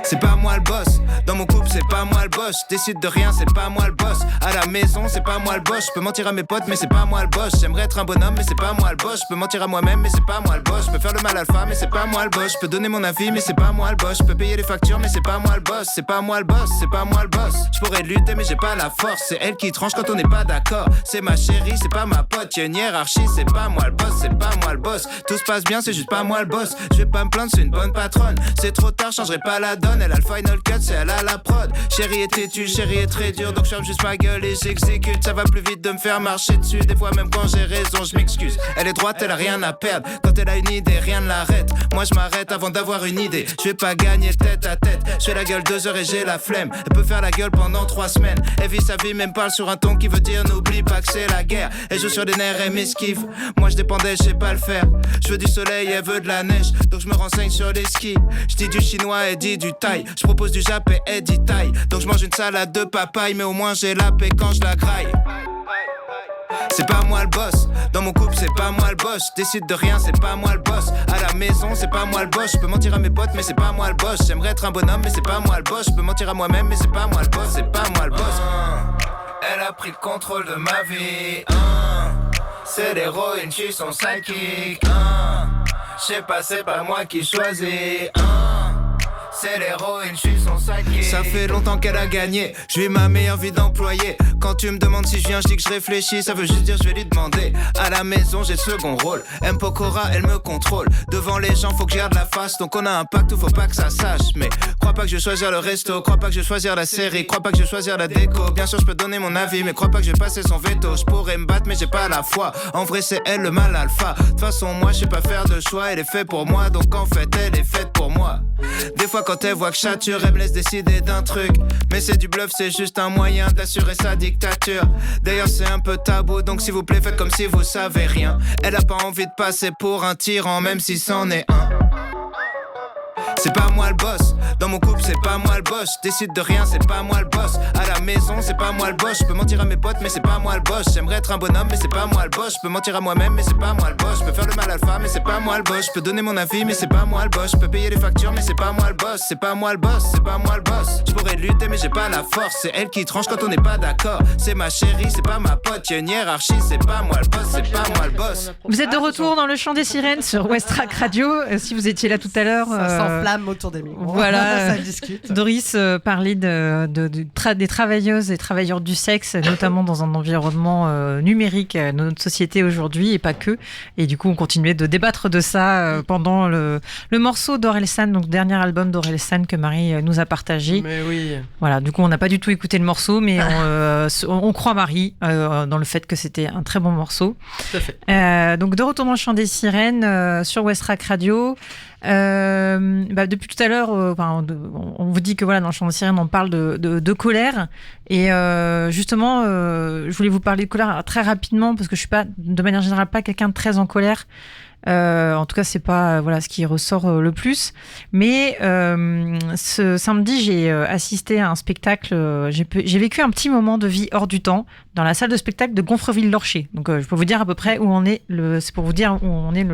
C'est pas moi le boss, dans mon couple c'est pas moi le boss. Je décide de rien, c'est pas moi le boss. À la maison c'est pas moi le boss. Je peux mentir à mes potes mais c'est pas moi le boss. J'aimerais être un bonhomme mais c'est pas moi le boss. Je peux mentir à moi-même mais c'est pas moi le boss. Je peux faire le mal alpha mais c'est pas moi le boss. Je peux donner mon avis mais c'est pas moi le boss. Je peux payer les factures mais c'est pas moi le boss. C'est pas moi le boss, c'est pas moi le boss. Je pourrais lutter mais j'ai pas la force. C'est elle qui tranche quand on n'est pas d'accord. C'est ma chérie, c'est pas ma pote. Y'a une hiérarchie, c'est pas moi le boss. C'est pas moi le boss. Tout se passe bien, c'est juste pas moi le boss. Je vais pas me plaindre, c'est une bonne patronne. C'est trop tard, changerai pas la donne. Elle a le final cut, c'est elle a la prod. Chérie est têtue, chérie est très dur. Donc je ferme juste ma gueule et j'exécute. Ça va plus vite de me faire marcher dessus. Des fois même quand j'ai raison, je m'excuse. Elle est droite, elle a rien à perdre. Quand elle a une idée, rien ne l'arrête. Moi je m'arrête avant d'avoir une idée. Je vais pas gagner tête à tête. Je fais la gueule 2 heures et j'ai la flemme. Elle peut faire la gueule pendant 3 semaines. Elle vit sa vie, même parle sur un ton qui veut dire n'oublie pas que c'est la guerre. Elle joue sur des nerfs, elle m'esquive. Moi je dépendais, je sais pas le faire. Je veux du soleil, elle veut de la neige. Donc je me renseigne sur les skis. Je dis du chinois, elle dit du thaï. Je propose du jap et elle dit thaï. Donc je mange une salade de papaye. Mais au moins j'ai la paix quand je la graille. C'est pas moi le boss, dans mon couple c'est pas moi le boss. Je décide de rien, c'est pas moi le boss. À la maison c'est pas moi le boss. Je peux mentir à mes potes mais c'est pas moi le boss. J'aimerais être un bonhomme mais c'est pas moi le boss. Je peux mentir à moi-même mais c'est pas moi le boss. C'est pas moi le boss. Elle a pris le contrôle de ma vie. C'est l'héroïne, je suis son sidekick. Je sais pas, c'est pas moi qui choisis. C'est l'héroïne, je suis son sidekick. Ça fait longtemps qu'elle a gagné. Je vis ma meilleure vie d'employé. Quand tu me demandes si je viens, je dis que je réfléchis. Ça veut juste dire je vais lui demander. À la maison j'ai le second rôle. M. Pokora, elle me contrôle. Devant les gens faut que je garde la face. Donc on a un pacte où faut pas que ça sache. Mais crois pas que je vais choisir le resto. Crois pas que je vais choisir la série. Crois pas que je vais choisir la déco. Bien sûr je peux donner mon avis. Mais crois pas que je vais passer son veto. Je pourrais me battre mais j'ai pas la foi. En vrai c'est elle le mal alpha. De toute façon moi je sais pas faire de choix. Elle est faite pour moi. Donc en fait elle est faite pour moi. Des fois quand elle voit que chature, elle me laisse décider d'un truc. Mais c'est du bluff, c'est juste un moyen d'assurer sa dictature. D'ailleurs c'est un peu tabou, donc s'il vous plaît faites comme si vous savez rien. Elle a pas envie de passer pour un tyran, même si c'en est un. C'est pas moi le boss, dans mon couple c'est pas moi le boss. Je décide de rien, c'est pas moi le boss. À la maison c'est pas moi le boss. Je peux mentir à mes potes mais c'est pas moi le boss. J'aimerais être un bonhomme mais c'est pas moi le boss. Je peux mentir à moi-même mais c'est pas moi le boss. Je peux faire le mal alpha mais c'est pas moi le boss. Je peux donner mon avis mais c'est pas moi le boss. Je peux payer les factures mais c'est pas moi le boss. C'est pas moi le boss, c'est pas moi le boss. Je pourrais lutter mais j'ai pas la force. C'est elle qui tranche quand on n'est pas d'accord. C'est ma chérie, c'est pas ma pote. Y'a une hiérarchie, c'est pas moi le boss, c'est pas moi le boss. Vous êtes de retour dans le chant des sirènes sur Westrack Radio. Si vous étiez là tout à l'heure, Ça s'enflamme autour des micros. Voilà. Ça discute. Doris parlait des travailleuses et travailleurs du sexe, notamment dans un environnement numérique de notre société aujourd'hui, et pas que. Et du coup, on continuait de débattre de ça pendant le morceau d'Orelsan, donc dernier album d'Orelsan que Marie nous a partagé. Mais oui. Voilà, du coup, on n'a pas du tout écouté le morceau, mais on croit Marie dans le fait que c'était un très bon morceau. Tout à fait. Donc, de retour dans le chant des sirènes sur Westrack Radio. Depuis tout à l'heure, on vous dit que voilà, dans le chant des sirènes, on parle de colère. Et justement, je voulais vous parler de colère très rapidement parce que je suis pas, de manière générale, pas quelqu'un de très en colère. En tout cas, c'est pas ce qui ressort le plus. Mais ce samedi, j'ai assisté à un spectacle. J'ai vécu un petit moment de vie hors du temps dans la salle de spectacle de Gonfreville-Lorcher. Donc, je peux vous dire à peu près où on est. C'est pour vous dire où on est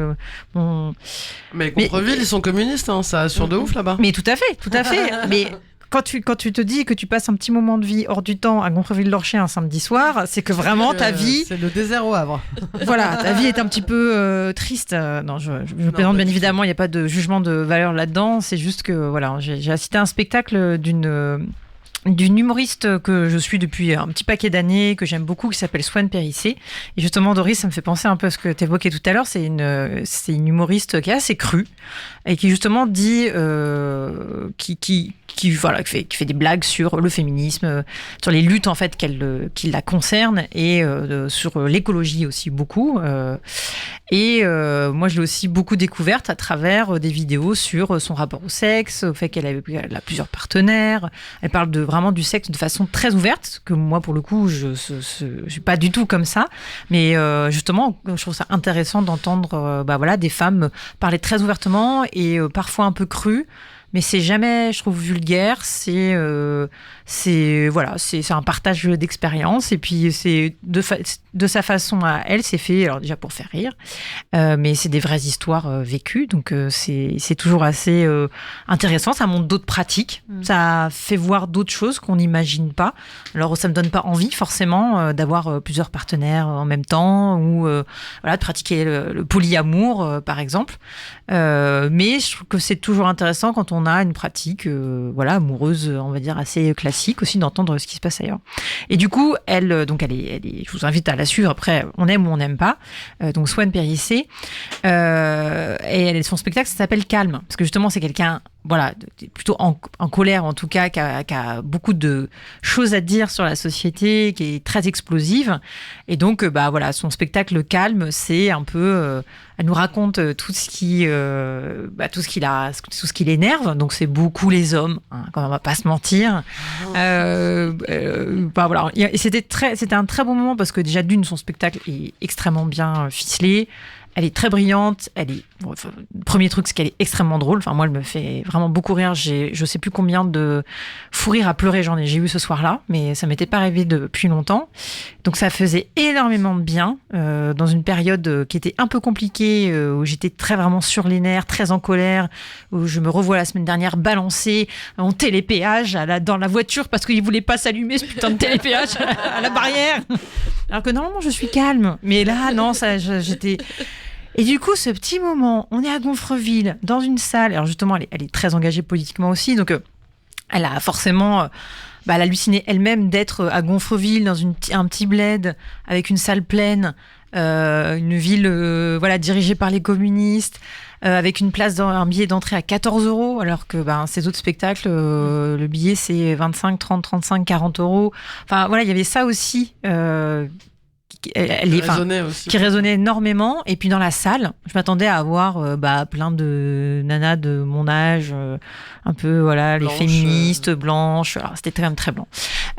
Mais Gonfreville, ils sont communistes, hein, ça assure de ouf là-bas. Mais tout à fait, tout à fait. Mais quand tu te dis que tu passes un petit moment de vie hors du temps à Gonfreville-Lorcher un samedi soir, c'est que vraiment ta vie... C'est le désert au Havre. Voilà, ta vie est un petit peu triste. Non, je plaisante bien évidemment, il n'y a pas de jugement de valeur là-dedans. C'est juste que voilà, j'ai assisté à un spectacle d'une humoriste que je suis depuis un petit paquet d'années, que j'aime beaucoup, qui s'appelle Swan Périssé. Et justement, Doris, ça me fait penser un peu à ce que tu évoquais tout à l'heure. C'est une humoriste qui est assez crue et qui justement dit qui fait des blagues sur le féminisme, sur les luttes en fait qui la concernent et sur l'écologie aussi beaucoup. Moi, je l'ai aussi beaucoup découverte à travers des vidéos sur son rapport au sexe, au fait qu'elle a plusieurs partenaires. Elle parle vraiment du sexe de façon très ouverte, que moi, pour le coup, je suis pas du tout comme ça. Mais justement, je trouve ça intéressant d'entendre des femmes parler très ouvertement et parfois un peu crues mais c'est jamais, je trouve, vulgaire. C'est un partage d'expérience, et puis c'est de sa façon à elle, c'est fait, alors déjà pour faire rire, mais c'est des vraies histoires vécues, donc c'est toujours assez intéressant. Ça montre d'autres pratiques, ça fait voir d'autres choses qu'on n'imagine pas. Alors ça me donne pas envie forcément d'avoir plusieurs partenaires en même temps, ou de pratiquer le polyamour par exemple, mais je trouve que c'est toujours intéressant quand on a une pratique amoureuse, on va dire assez classique aussi, d'entendre ce qui se passe ailleurs. Et du coup elle est, je vous invite à la suivre. Après, on aime ou on n'aime pas, donc Swan Périssé, et son spectacle, ça s'appelle Calme, parce que justement c'est quelqu'un plutôt en colère, en tout cas, qui a beaucoup de choses à dire sur la société, qui est très explosive. Et donc, son spectacle Calme, c'est un peu... elle nous raconte tout ce qui l'énerve. Donc, c'est beaucoup les hommes, quand on va pas se mentir. Et c'était un très bon moment, parce que déjà, d'une, son spectacle est extrêmement bien ficelé. Elle est très brillante. Le premier truc, c'est qu'elle est extrêmement drôle. Enfin, moi, elle me fait vraiment beaucoup rire. Je sais plus combien de fou rire à pleurer j'ai eu ce soir-là, mais ça m'était pas arrivé depuis longtemps. Donc, ça faisait énormément de bien dans une période qui était un peu compliquée, où j'étais vraiment sur les nerfs, très en colère, où je me revois la semaine dernière balancée en télépéage dans la voiture parce qu'il voulait pas s'allumer ce putain de télépéage à la barrière. Alors que normalement, je suis calme. Mais là, non, j'étais... Et du coup, ce petit moment, on est à Gonfreville, dans une salle. Alors justement, elle est très engagée politiquement aussi, donc elle a forcément... elle a halluciné elle-même d'être à Gonfreville, dans un petit bled, avec une salle pleine, une ville dirigée par les communistes, avec une place un billet d'entrée à 14 €, alors que ces autres spectacles, le billet c'est 25, 30, 35, 40 €. Enfin voilà, il y avait ça aussi... qui résonnait énormément. Et puis dans la salle, je m'attendais à avoir plein de nanas de mon âge, un peu les féministes blanches. Alors c'était quand même très blanc,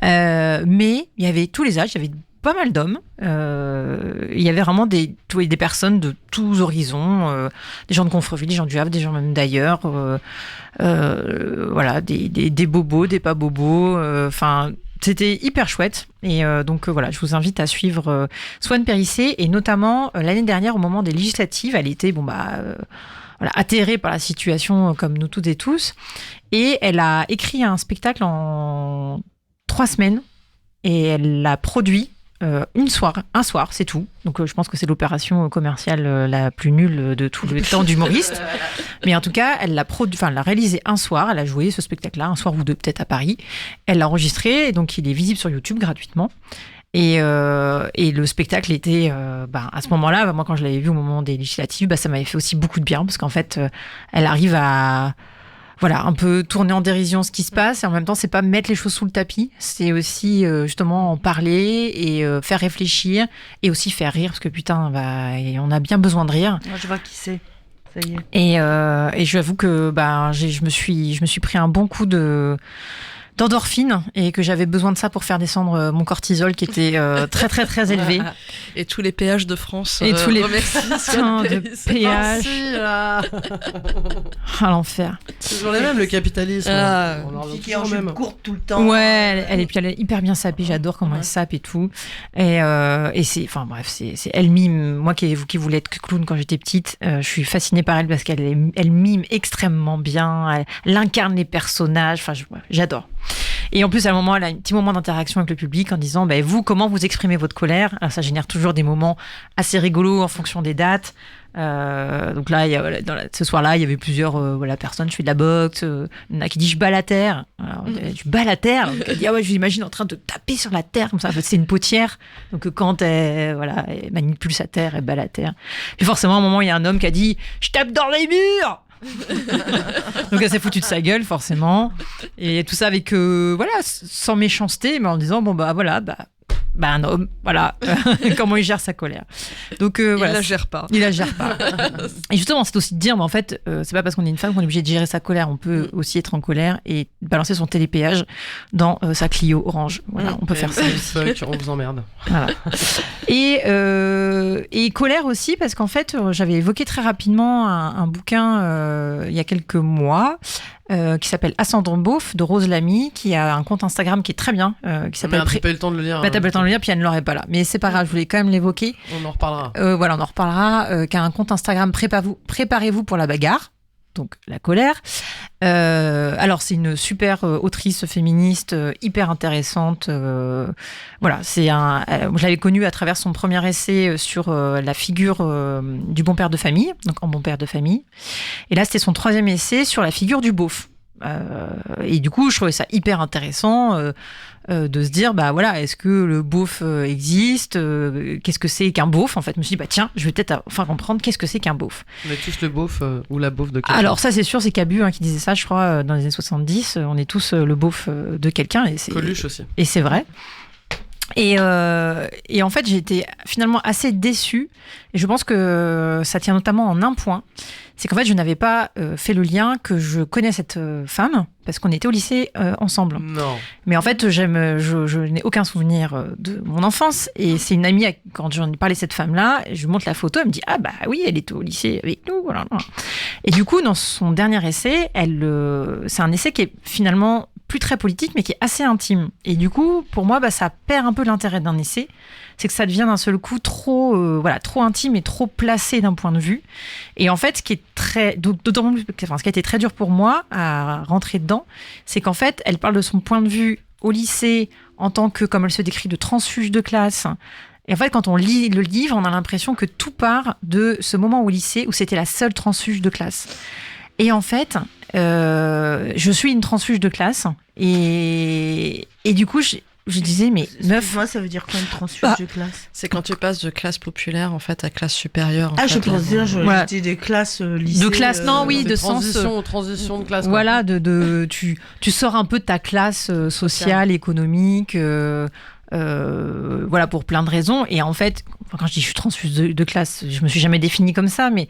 mais il y avait tous les âges, il y avait pas mal d'hommes, il y avait vraiment des personnes de tous horizons, des gens de Gonfreville, des gens du Havre, des gens même d'ailleurs, des bobos, des pas bobos, c'était hyper chouette. Et je vous invite à suivre Swan Périssé. Et notamment, l'année dernière, au moment des législatives, elle était atterrée par la situation, comme nous toutes et tous. Et elle a écrit un spectacle en 3 semaines. Et elle l'a produit un soir, c'est tout. Donc je pense que c'est l'opération commerciale la plus nulle de tout le temps d'humoriste. Mais en tout cas, elle l'a réalisé un soir. Elle a joué ce spectacle-là, un soir ou deux peut-être à Paris. Elle l'a enregistré, et donc il est visible sur YouTube gratuitement. Et le spectacle était, à ce moment-là, moi quand je l'avais vu au moment des législatives, ça m'avait fait aussi beaucoup de bien, parce qu'en fait, elle arrive à un peu tourner en dérision ce qui se passe, et en même temps, c'est pas mettre les choses sous le tapis, c'est aussi justement en parler et faire réfléchir, et aussi faire rire, parce que putain, on a bien besoin de rire. Moi, je vois qui c'est. Ça y est. Et j'avoue que je me suis pris un bon coup d'endorphine, et que j'avais besoin de ça pour faire descendre mon cortisol qui était très très très élevé. Et tous les péages de France. Et tous les putains de péages. L'enfer. C'est toujours les mêmes, le capitalisme. On en qui est en jupe courte tout le temps. Ouais, elle est hyper bien sapée. J'adore comment elle sape et tout. Et c'est, c'est elle mime. Moi qui voulais être clown quand j'étais petite, je suis fascinée par elle parce qu'elle mime extrêmement bien. Elle incarne les personnages. J'adore. Et en plus, à un moment, elle a un petit moment d'interaction avec le public en disant vous, comment vous exprimez votre colère. Alors, ça génère toujours des moments assez rigolos en fonction des dates. Donc là, ce soir-là, il y avait plusieurs personnes. Je fais de la boxe. Il y en a qui dit je bats la terre. Alors, tu bats la terre. Donc, elle dit je l'imagine en train de taper sur la terre comme ça. En fait, c'est une potière. Donc quand elle manipule sa terre, elle bat la terre. Puis forcément, à un moment, il y a un homme qui a dit je tape dans les murs. Donc elle s'est foutue de sa gueule forcément, et tout ça avec sans méchanceté, mais en disant un homme, comment il gère sa colère. Donc il la gère pas. Et justement, c'est aussi de dire, mais en fait, c'est pas parce qu'on est une femme qu'on est obligé de gérer sa colère. On peut aussi être en colère et balancer son télépéage dans sa Clio orange. Voilà, on peut faire ça aussi. On vous emmerde. Voilà. Et colère aussi, parce qu'en fait, j'avais évoqué très rapidement un bouquin il y a quelques mois qui s'appelle Ascendant Beauf de Rose Lamy, qui a un compte Instagram qui est très bien, qui s'appelle. Merde, j'ai pas eu le temps de le lire. Bah, t'as pas le temps de le lire, puis elle ne l'aurait pas là. Mais c'est pas grave, je voulais quand même l'évoquer. On en reparlera. Voilà, on en reparlera. Qui a un compte Instagram Préparez-vous pour la bagarre. Donc la colère. Alors c'est une super autrice féministe hyper intéressante. Voilà, je l'avais connue à travers son premier essai sur la figure du bon père de famille, donc en bon père de famille. Et là c'était son troisième essai sur la figure du beauf. Et du coup je trouvais ça hyper intéressant de se dire bah voilà, est-ce que le beauf existe, qu'est-ce que c'est qu'un beauf en fait. Je me suis dit bah tiens, je vais peut-être enfin comprendre qu'est-ce que c'est qu'un beauf. On est tous le beauf ou la beauf de quelqu'un. Alors ça c'est sûr, c'est Cabu qui disait ça, je crois, dans les années 70, on est tous le beauf de quelqu'un. Et c'est, Coluche aussi. Et c'est vrai. Et en fait, j'ai été finalement assez déçue. Et je pense que ça tient notamment en un point. C'est qu'en fait, je n'avais pas fait le lien que je connais cette femme, parce qu'on était au lycée ensemble. Non. Mais en fait, je n'ai aucun souvenir de mon enfance. Et c'est une amie, quand j'en ai parlé de cette femme-là, je lui montre la photo, elle me dit « Ah bah oui, elle était au lycée avec nous. » Voilà. Et du coup, dans son dernier essai, c'est un essai qui est finalement plus très politique, mais qui est assez intime. Et du coup, pour moi, ça perd un peu l'intérêt d'un essai. C'est que ça devient d'un seul coup trop intime et trop placé d'un point de vue. Et en fait, ce qui a été très dur pour moi à rentrer dedans, c'est qu'en fait, elle parle de son point de vue au lycée en tant que, comme elle se décrit, de transfuge de classe. Et en fait, quand on lit le livre, on a l'impression que tout part de ce moment au lycée où c'était la seule transfuge de classe. Et en fait, je suis une transfuge de classe. Et du coup, je disais, mais meuf. Moi, ça veut dire quoi une transfuge de classe? C'est quand tu passes de classe populaire en fait à classe supérieure. Je pensais voilà. J'étais des classes lycée. De classe, non, oui, de transition, sens. transition de classe. Voilà, tu sors un peu de ta classe sociale, économique. Voilà, pour plein de raisons. Et en fait, quand je dis je suis transfuse de classe, je me suis jamais définie comme ça, mais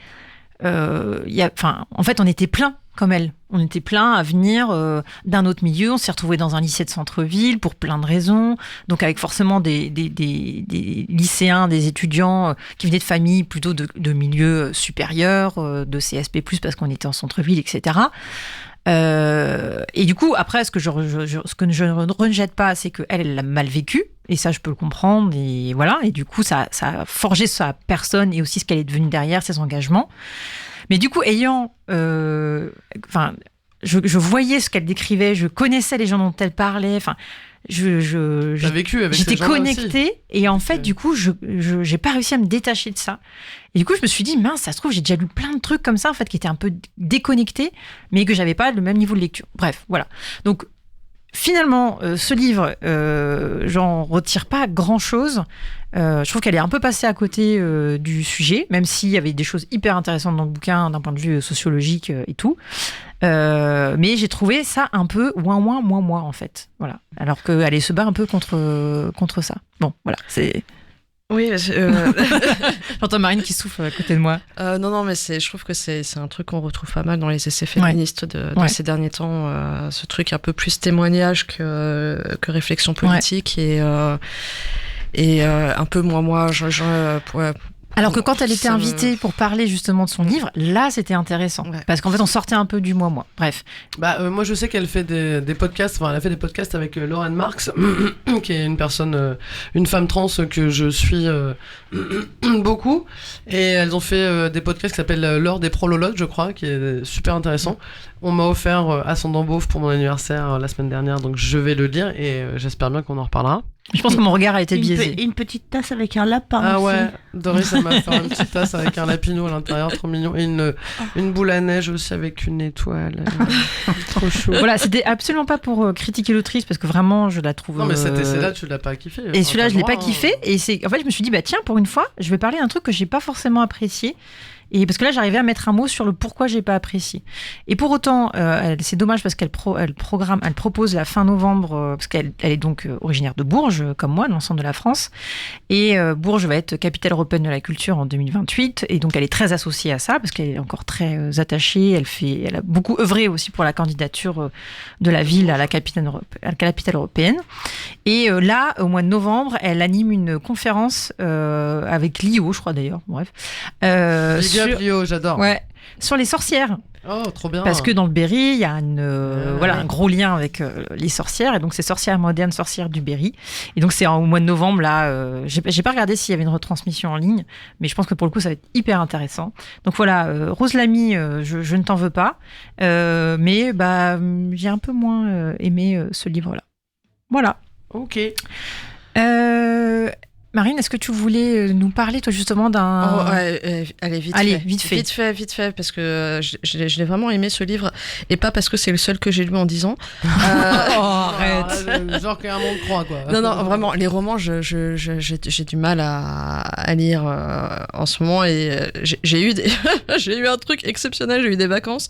en fait, on était plein comme elle. On était plein à venir d'un autre milieu. On s'est retrouvés dans un lycée de centre-ville pour plein de raisons. Donc avec forcément des lycéens, des étudiants qui venaient de familles plutôt de milieux supérieurs, de CSP+, parce qu'on était en centre-ville, etc. Et du coup, après, ce que je ne rejette pas, c'est qu'elle l'a mal vécu. Et ça, je peux le comprendre. Et voilà. Et du coup, ça a forgé sa personne et aussi ce qu'elle est devenue derrière, ses engagements. Mais du coup, je voyais ce qu'elle décrivait, je connaissais les gens dont elle parlait. Enfin, T'as vécu avec j'étais ces gens-là connectée. aussi. Et en fait, du coup, j'ai pas réussi à me détacher de ça. Et du coup, je me suis dit, mince, ça se trouve, j'ai déjà lu plein de trucs comme ça, en fait, qui étaient un peu déconnectés, mais que j'avais pas le même niveau de lecture. Bref, voilà. Donc, finalement, ce livre, j'en retire pas grand-chose. Je trouve qu'elle est un peu passée à côté du sujet, même s'il y avait des choses hyper intéressantes dans le bouquin d'un point de vue sociologique et tout. Mais j'ai trouvé ça un peu moins, en fait. Voilà. Alors qu'elle se bat un peu contre ça. Bon, voilà, c'est... Oui, j'entends Marine qui souffle à côté de moi. Non, mais je trouve que c'est un truc qu'on retrouve pas mal dans les essais féministes de ces derniers temps. Ce truc un peu plus témoignage que réflexion politique et un peu moi. Alors que quand elle était invitée pour parler justement de son livre, là c'était intéressant. Ouais. Parce qu'en fait on sortait un peu du moi. Bref. Moi je sais qu'elle fait des podcasts, elle a fait des podcasts avec Lauren Marks, qui est une femme trans que je suis beaucoup. Et elles ont fait des podcasts qui s'appellent L'heure des prolologues, je crois, qui est super intéressant. On m'a offert Ascendant Beauf pour mon anniversaire la semaine dernière, donc je vais le lire et j'espère bien qu'on en reparlera. Je pense que mon regard a été biaisé. Une petite tasse avec un lapin. Ah aussi. ouais, Doris, elle m'a fait une petite tasse avec un lapinou à l'intérieur, trop mignon. Et une boule à neige aussi avec une étoile. Trop chou. Voilà, c'était absolument pas pour critiquer l'autrice, parce que vraiment, je la trouve... Non, mais cet essai-là, tu l'as pas kiffé. Et celui-là, je l'ai pas kiffé. Et en fait, je me suis dit, tiens, pour une fois, je vais parler d'un truc que j'ai pas forcément apprécié. Et parce que là, j'arrivais à mettre un mot sur le pourquoi j'ai pas apprécié. Et pour autant, c'est dommage parce qu'elle propose la fin novembre, parce qu'elle est donc originaire de Bourges, comme moi, de l'ensemble de la France. Et Bourges va être capitale européenne de la culture en 2028. Et donc, elle est très associée à ça, parce qu'elle est encore très attachée. Elle a beaucoup œuvré aussi pour la candidature de la ville à la capitale européenne. Et là, au mois de novembre, elle anime une conférence avec Lio, je crois d'ailleurs. Bref. Lio, j'adore. Ouais, sur les sorcières. Oh, trop bien. Parce que dans le Berry, il y a Ouais. un gros lien avec les sorcières. Et donc, c'est Sorcières modernes, Sorcières du Berry. Et donc, c'est au mois de novembre, là. J'ai pas regardé s'il y avait une retransmission en ligne, mais je pense que pour le coup, ça va être hyper intéressant. Donc, voilà, Rose Lamy, je ne t'en veux pas. Mais j'ai un peu moins aimé ce livre-là. Voilà. Ok. Marine, est-ce que tu voulais nous parler, toi, justement, d'un... Allez, vite fait. Vite fait, parce que je l'ai vraiment aimé ce livre, et pas parce que c'est le seul que j'ai lu en 10 ans. arrête. Genre qu'il y a un monde croix, quoi. Non, vraiment, les romans, j'ai du mal à lire en ce moment, et j'ai eu j'ai eu un truc exceptionnel, j'ai eu des vacances,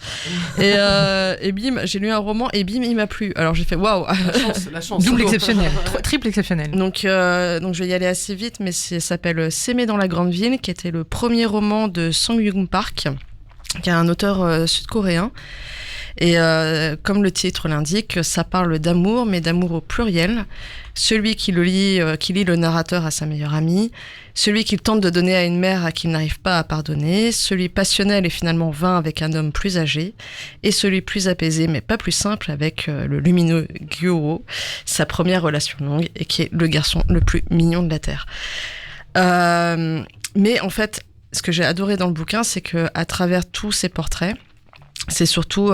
et bim, j'ai lu un roman, et bim, il m'a plu. Alors j'ai fait waouh. La chance. Double exceptionnel. Triple exceptionnel. Donc je vais y aller assez vite, mais ça s'appelle S'aimer dans la grande ville, qui était le premier roman de Song Young Park, qui est un auteur sud-coréen. Et comme le titre l'indique, ça parle d'amour, mais d'amour au pluriel. Celui qui lit le narrateur à sa meilleure amie, celui qu'il tente de donner à une mère à qui il n'arrive pas à pardonner, celui passionnel et finalement vain avec un homme plus âgé, et celui plus apaisé mais pas plus simple avec le lumineux Gyo, sa première relation longue, et qui est le garçon le plus mignon de la Terre. Mais en fait, ce que j'ai adoré dans le bouquin, c'est que à travers tous ces portraits, c'est surtout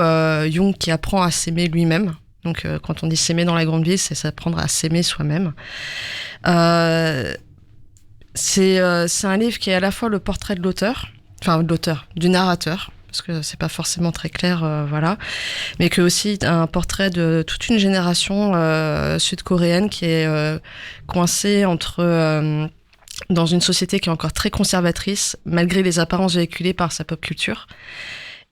Jung qui apprend à s'aimer lui-même. Donc quand on dit s'aimer dans la grande ville, c'est s'apprendre à s'aimer soi-même. C'est un livre qui est à la fois le portrait de l'auteur, du narrateur, parce que c'est pas forcément très clair, voilà, mais que aussi un portrait de toute une génération sud-coréenne qui est coincée entre dans une société qui est encore très conservatrice, malgré les apparences véhiculées par sa pop culture.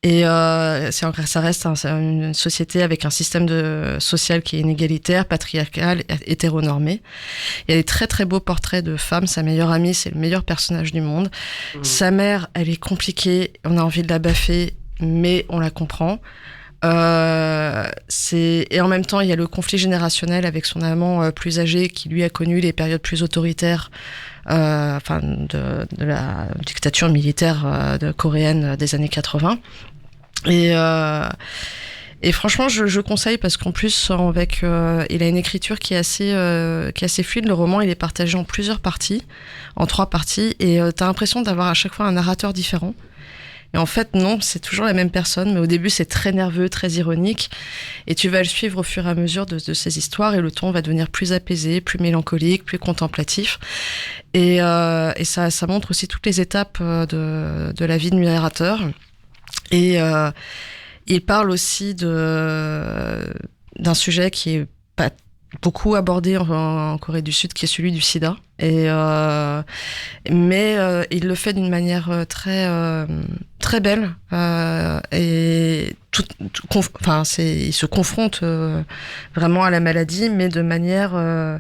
Et ça reste une société avec un système social qui est inégalitaire, patriarcal, hétéronormé. Il y a des très très beaux portraits de femmes. Sa meilleure amie, c'est le meilleur personnage du monde. Sa mère, elle est compliquée, on a envie de la baffer, mais on la comprend. Et en même temps, il y a le conflit générationnel avec son amant plus âgé qui lui a connu les périodes plus autoritaires de la dictature militaire coréenne des années 80. Et franchement, je conseille parce qu'en plus, il a une écriture qui est assez fluide. Le roman, il est partagé en plusieurs parties, en 3 parties, et t'as l'impression d'avoir à chaque fois un narrateur différent. Et en fait, non, c'est toujours la même personne, mais au début, c'est très nerveux, très ironique, et tu vas le suivre au fur et à mesure de ces histoires, et le ton va devenir plus apaisé, plus mélancolique, plus contemplatif. Et ça montre aussi toutes les étapes de la vie du narrateur. Et il parle aussi d'un sujet qui est pas beaucoup abordé en Corée du Sud, qui est celui du sida. Mais il le fait d'une manière très belle. Et il se confronte vraiment à la maladie, mais de manière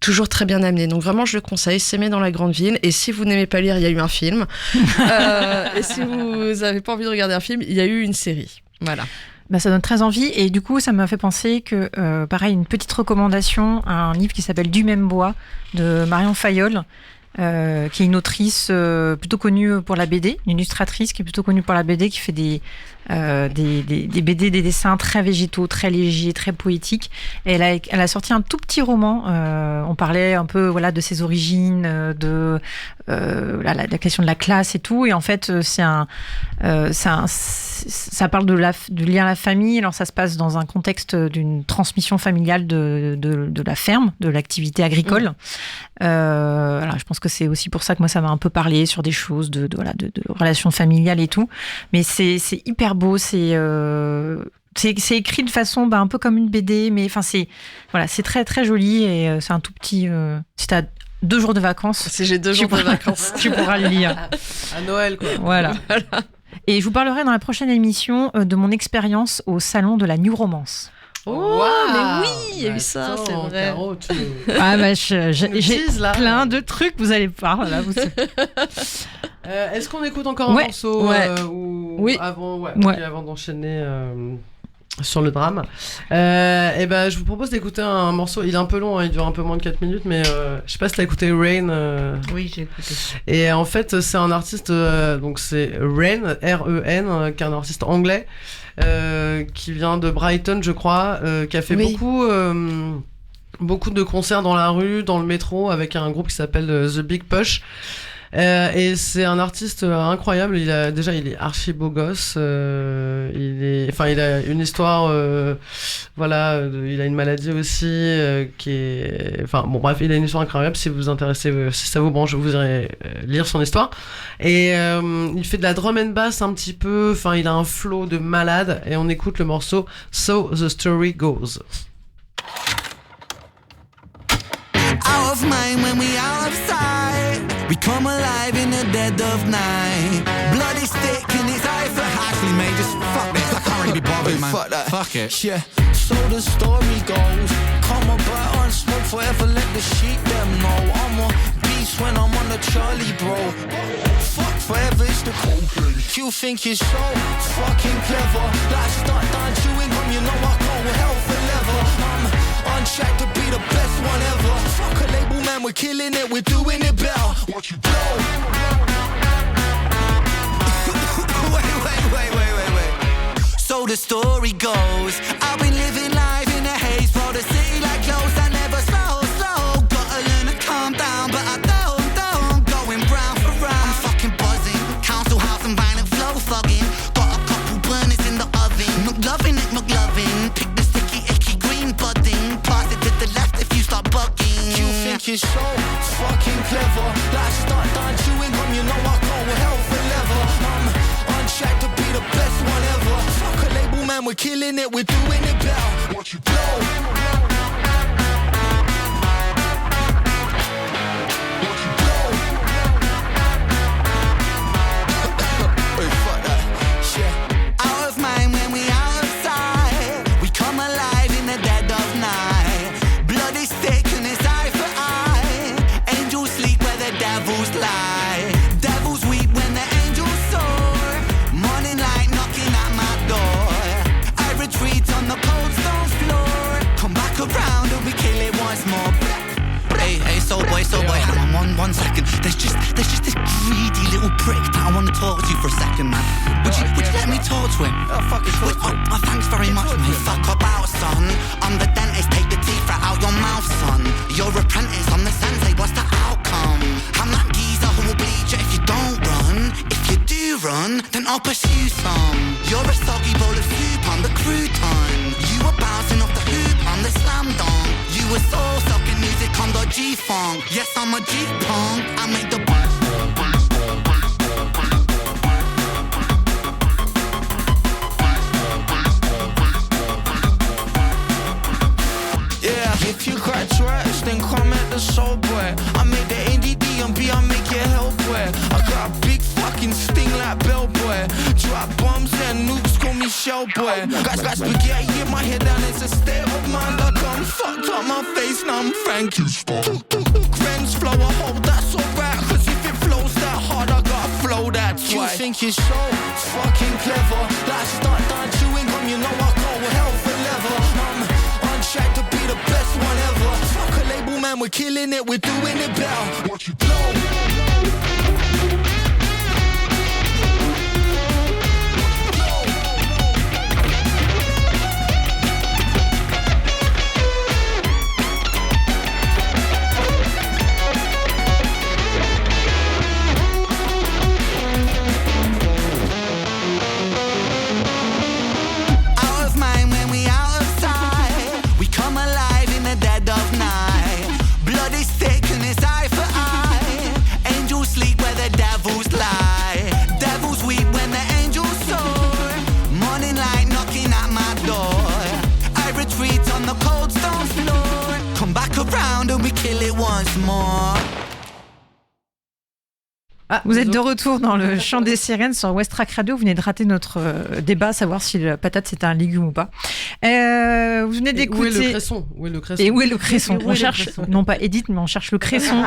toujours très bien amenée. Donc vraiment, je le conseille, S'aimer dans la grande ville. Et si vous n'aimez pas lire, il y a eu un film. Et si vous n'avez pas envie de regarder un film, il y a eu une série. Voilà. Ça donne très envie, et du coup ça m'a fait penser que, pareil, une petite recommandation, un livre qui s'appelle Du même bois de Marion Fayolle, qui est une autrice plutôt connue pour la BD, une illustratrice qui est plutôt connue pour la BD, qui fait des BD, des dessins très végétaux, très légers, très poétiques. Et elle a sorti un tout petit roman. On parlait un peu de ses origines, de la question de la classe et tout. Et en fait, ça parle de lien à la famille. Alors ça se passe dans un contexte d'une transmission familiale de la ferme, de l'activité agricole. Alors je pense que c'est aussi pour ça que moi ça m'a un peu parlé sur des choses de relations familiales et tout. Mais c'est hyper beau, c'est écrit de façon un peu comme une BD, mais c'est très très joli, et c'est un tout petit. Si t'as 2 jours de vacances, si j'ai 2 jours de vacances, tu pourras le lire à Noël, quoi. Voilà. Et je vous parlerai dans la prochaine émission de mon expérience au salon de la New Romance. Oh, Wow. mais oui, il y a eu ça, c'est vrai. Caro, J'ai plein de trucs, vous allez voir. Voilà, est-ce qu'on écoute encore un morceau Ouais. ou Oui. avant, Ouais. avant d'enchaîner sur le drame. Et ben, je vous propose d'écouter un morceau. Il est un peu long, hein, il dure un peu moins de 4 minutes, mais je sais pas si t'as écouté Rain. Oui, j'ai écouté. Et en fait, c'est un artiste, donc c'est Rain, R-E-N, qui est un artiste anglais, qui vient de Brighton, je crois, qui a fait beaucoup de concerts dans la rue, dans le métro, avec un groupe qui s'appelle The Big Push. Et c'est un artiste incroyable. Il est archi beau gosse. Il a une histoire. Voilà, il a une maladie aussi qui est. Enfin bon, bref, il a une histoire incroyable. Si vous vous intéressez, si ça vous branche, vous irez lire son histoire. Et il fait de la drum and bass un petit peu. Enfin, il a un flow de malade. Et on écoute le morceau So the Story Goes. Out of mind when we out of sight. We come alive in the dead of night. Bloody stick in his eye for Ashley, mate. Just fuck this. I can't really be bothered, man. Fuck that. Fuck it. Yeah. So the story goes. Come about on smoke forever. Let the sheep them know. I'm a beast when I'm on the Charlie, bro. Fuck forever. It's the cool place. You think you're so fucking clever. Like start down chewing gum. You know I go hell forever. I'm on track to be the best one ever. Fuck a label, man, we're killing it, we're doing it better. What you blow? wait. So the story goes, I've been living life in a haze, bro. The city like clothes, I never slow. Gotta learn to calm down, but I don't. Going round for round, I'm fucking buzzing. Council house and violent flow thugging. Got a couple burners in the oven. McLovin. Pick the sticky, icky green budding. Pass it to the left if you start bugging. You think you're so fucking clever. Like start down chewing gum, you know I go hell forever. I'm on track to be the best one ever. Fuck a label, man, we're killing it, we're doing it better. What you blow? So boy, hang on one second. There's just this greedy little prick that I want to talk to you for a second, man. Would you let me talk to him? Oh, fuck it. Oh, thanks very much, mate. Fuck about, son. I'm the dentist, take the teeth right out your mouth, son. You're apprentice, I'm the sensei, what's the outcome? I'm that geezer who will bleed you if you don't run. If you do run, then I'll pursue some. You're a soggy bowl of soup, I'm the crouton. You were bouncing off the hoop, I'm the slam dunk. You were soul-sucking music on the G-funk. Yes, I'm a G-punk. I make the yeah, if you got trash, then come at the soul boy. I make the ADD and B, I make your hell boy. I got a big fucking sting like Bellboy. Drop bombs and nukes, call me shell boy. Got spaghetti in my head and it's a state of mind. Like I'm fucked up my face, now I'm Frankie's Grens flow a hole, that's alright. Cause if it flows that hard, I gotta flow that twice. You think you're so fucking clever. Like start down chewing gum, you know I go hell forever. I'm on track to be the best one ever. Fuck a label, man, we're killing it, we're doing it better. What you blow? Ah, vous êtes de retour dans le chant des sirènes sur West Track Radio. Vous venez de rater notre débat, savoir si la patate c'est un légume ou pas. Vous venez d'écouter. Où est le cresson? Et où est le cresson? On cherche, non pas Edith, mais on cherche le cresson.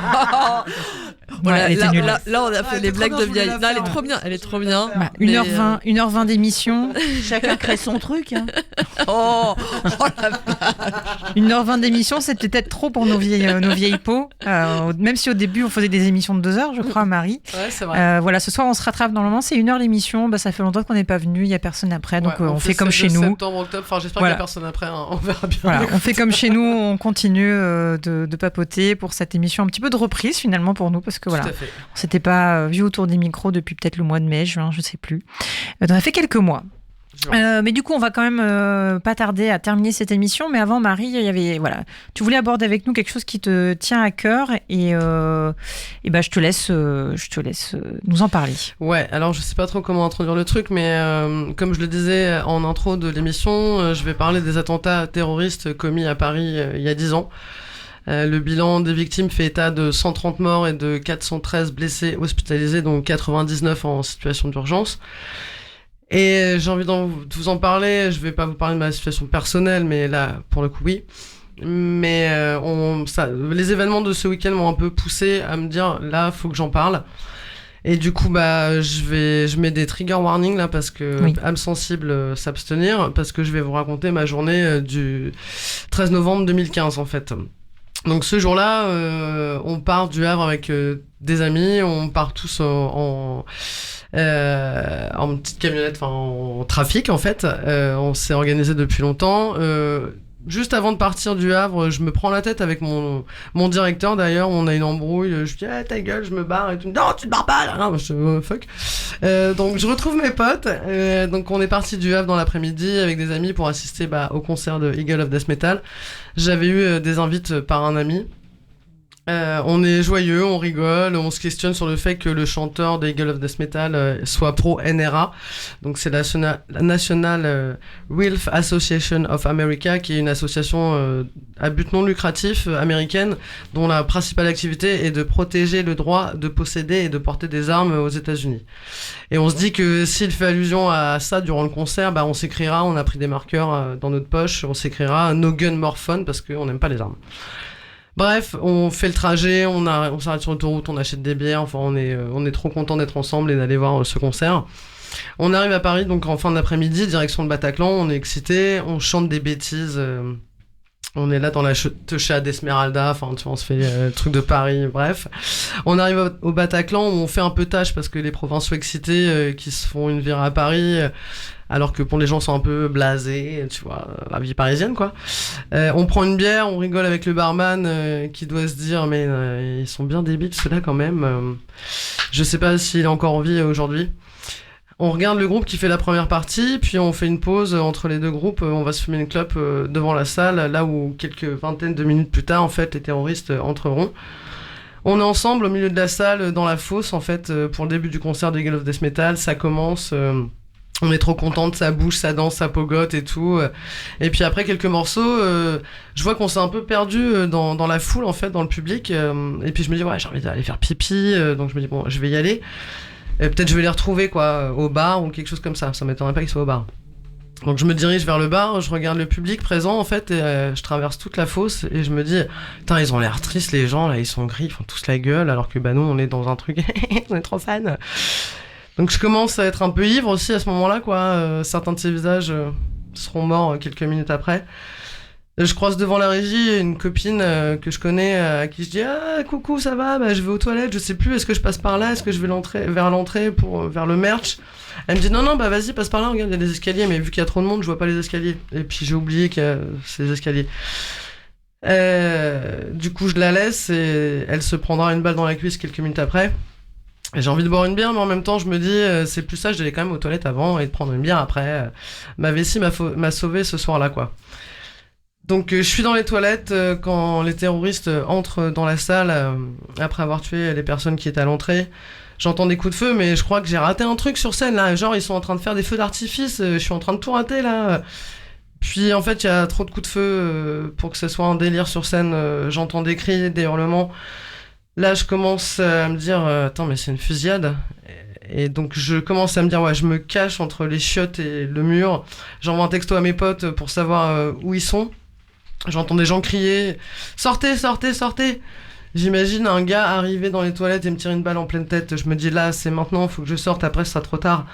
Voilà, elle était là, nulle. là, on a fait elle les était blagues trop de bien, je vieille. voulais la Non, elle est faire. trop bien, elle est trop bien. Bah, Mais, 1h20 d'émission. Chacun crée son truc. Hein. Oh, oh la 1h20 d'émission, c'était peut-être trop pour nos vieilles peaux. Même si au début, on faisait des émissions de 2 heures, je crois, Marie. Ouais, c'est vrai. Voilà, ce soir, on se rattrape. Normalement, c'est 1 heure l'émission. Bah, ça fait longtemps qu'on n'est pas venu. Il n'y a personne après. Donc, Ouais, on fait comme celle chez de nous. Septembre, octobre. Enfin, j'espère Voilà. qu'il y a personne après. Hein. On verra bien. Voilà, on fait comme chez nous. On continue de papoter pour cette émission. Un petit peu de reprise, finalement, pour nous. Parce que voilà, Tout à fait. on s'était pas vu autour des micros depuis peut-être le mois de mai, juin, je sais plus. Donc, on a fait quelques mois. Mais du coup, on va quand même pas tarder à terminer cette émission. Mais avant, Marie, il y avait, voilà, tu voulais aborder avec nous quelque chose qui te tient à cœur et bah, je te laisse nous en parler. Ouais, alors je sais pas trop comment introduire le truc, mais comme je le disais en intro de l'émission, je vais parler des attentats terroristes commis à Paris il y a 10 ans. Le bilan des victimes fait état de 130 morts et de 413 blessés hospitalisés, dont 99 en situation d'urgence. Et j'ai envie de vous en parler. Je vais pas vous parler de ma situation personnelle, mais là, pour le coup, oui. Mais les événements de ce week-end m'ont un peu poussé à me dire, là, faut que j'en parle. Et du coup, bah, je mets des trigger warnings là, parce que Oui. âme sensible, s'abstenir, parce que je vais vous raconter ma journée du 13 novembre 2015, en fait. Donc ce jour-là, on part du Havre avec des amis, on part tous en petite camionnette, enfin en trafic en fait. On s'est organisé depuis longtemps. Juste avant de partir du Havre, je me prends la tête avec mon directeur d'ailleurs, on a une embrouille, je lui dis ah, ta gueule, je me barre et tout. Non, tu te barres pas là. Non, fuck. Donc je retrouve mes potes. Donc on est parti du Havre dans l'après-midi avec des amis pour assister au concert de Eagle of Death Metal. J'avais eu des invites par un ami. On est joyeux, on rigole, on se questionne sur le fait que le chanteur de Eagle of Death Metal soit pro NRA. Donc c'est la National Wealth Association of America, qui est une association à but non lucratif américaine, dont la principale activité est de protéger le droit de posséder et de porter des armes aux États-Unis. Et on se dit que s'il fait allusion à ça durant le concert, on s'écrira, on a pris des marqueurs dans notre poche, on s'écrira No Gun More Fun parce qu'on n'aime pas les armes. Bref, on fait le trajet, on s'arrête sur l'autoroute, on achète des bières, enfin on est trop content d'être ensemble et d'aller voir ce concert. On arrive à Paris donc en fin d'après-midi, direction le Bataclan, on est excité, on chante des bêtises, on est là dans la Teuchade d'Esmeralda, enfin tu vois, on se fait le truc de Paris, bref. On arrive au Bataclan, on fait un peu tâche parce que les provinciaux excités qui se font une virée à Paris, alors que les gens sont un peu blasés, tu vois, la vie parisienne quoi. On prend une bière, on rigole avec le barman qui doit se dire mais ils sont bien débiles ceux-là quand même. Je sais pas s'il est encore en vie aujourd'hui. On regarde le groupe qui fait la première partie, puis on fait une pause entre les deux groupes, on va se fumer une clope devant la salle, là où quelques vingtaines de minutes plus tard en fait les terroristes entreront. On est ensemble au milieu de la salle, dans la fosse en fait, pour le début du concert de Eagle of Death Metal, ça commence... On est trop contente, ça bouge, ça danse, ça pogote et tout. Et puis après quelques morceaux, je vois qu'on s'est un peu perdu dans la foule en fait, dans le public. Et puis je me dis ouais, j'ai envie d'aller faire pipi, donc je me dis bon, je vais y aller. Et peut-être je vais les retrouver quoi, au bar ou quelque chose comme ça. Ça m'étonnerait pas qu'ils soient au bar. Donc je me dirige vers le bar, je regarde le public présent en fait, et je traverse toute la fosse et je me dis putain, ils ont l'air tristes les gens là, ils sont gris, ils font tous la gueule, alors que nous on est dans un truc, on est trop fans. Donc je commence à être un peu ivre aussi à ce moment-là, quoi. Certains de ces visages seront morts quelques minutes après. Je croise devant la régie une copine que je connais, à qui je dis ah coucou, ça va, je vais aux toilettes, je sais plus, est-ce que je passe par là, est-ce que je vais vers l'entrée vers le merch. Elle me dit non vas-y, passe par là, regarde, il y a des escaliers, mais vu qu'il y a trop de monde, je vois pas les escaliers. Et puis j'ai oublié qu'il y a ces escaliers. Du coup je la laisse et elle se prendra une balle dans la cuisse quelques minutes après. J'ai envie de boire une bière, mais en même temps, je me dis, c'est plus sage d'aller quand même aux toilettes avant et de prendre une bière après. Ma vessie m'a sauvé ce soir-là, quoi. Donc, je suis dans les toilettes quand les terroristes entrent dans la salle après avoir tué les personnes qui étaient à l'entrée. J'entends des coups de feu, mais je crois que j'ai raté un truc sur scène, là. Genre, ils sont en train de faire des feux d'artifice, je suis en train de tout rater, là. Puis, en fait, il y a trop de coups de feu pour que ce soit un délire sur scène. J'entends des cris, des hurlements. Là, je commence à me dire, attends, mais c'est une fusillade. Et donc, je commence à me dire, ouais, je me cache entre les chiottes et le mur. J'envoie un texto à mes potes pour savoir où ils sont. J'entends des gens crier, sortez, sortez, sortez. J'imagine un gars arriver dans les toilettes et me tirer une balle en pleine tête. Je me dis là, c'est maintenant, faut que je sorte, après ce sera trop tard.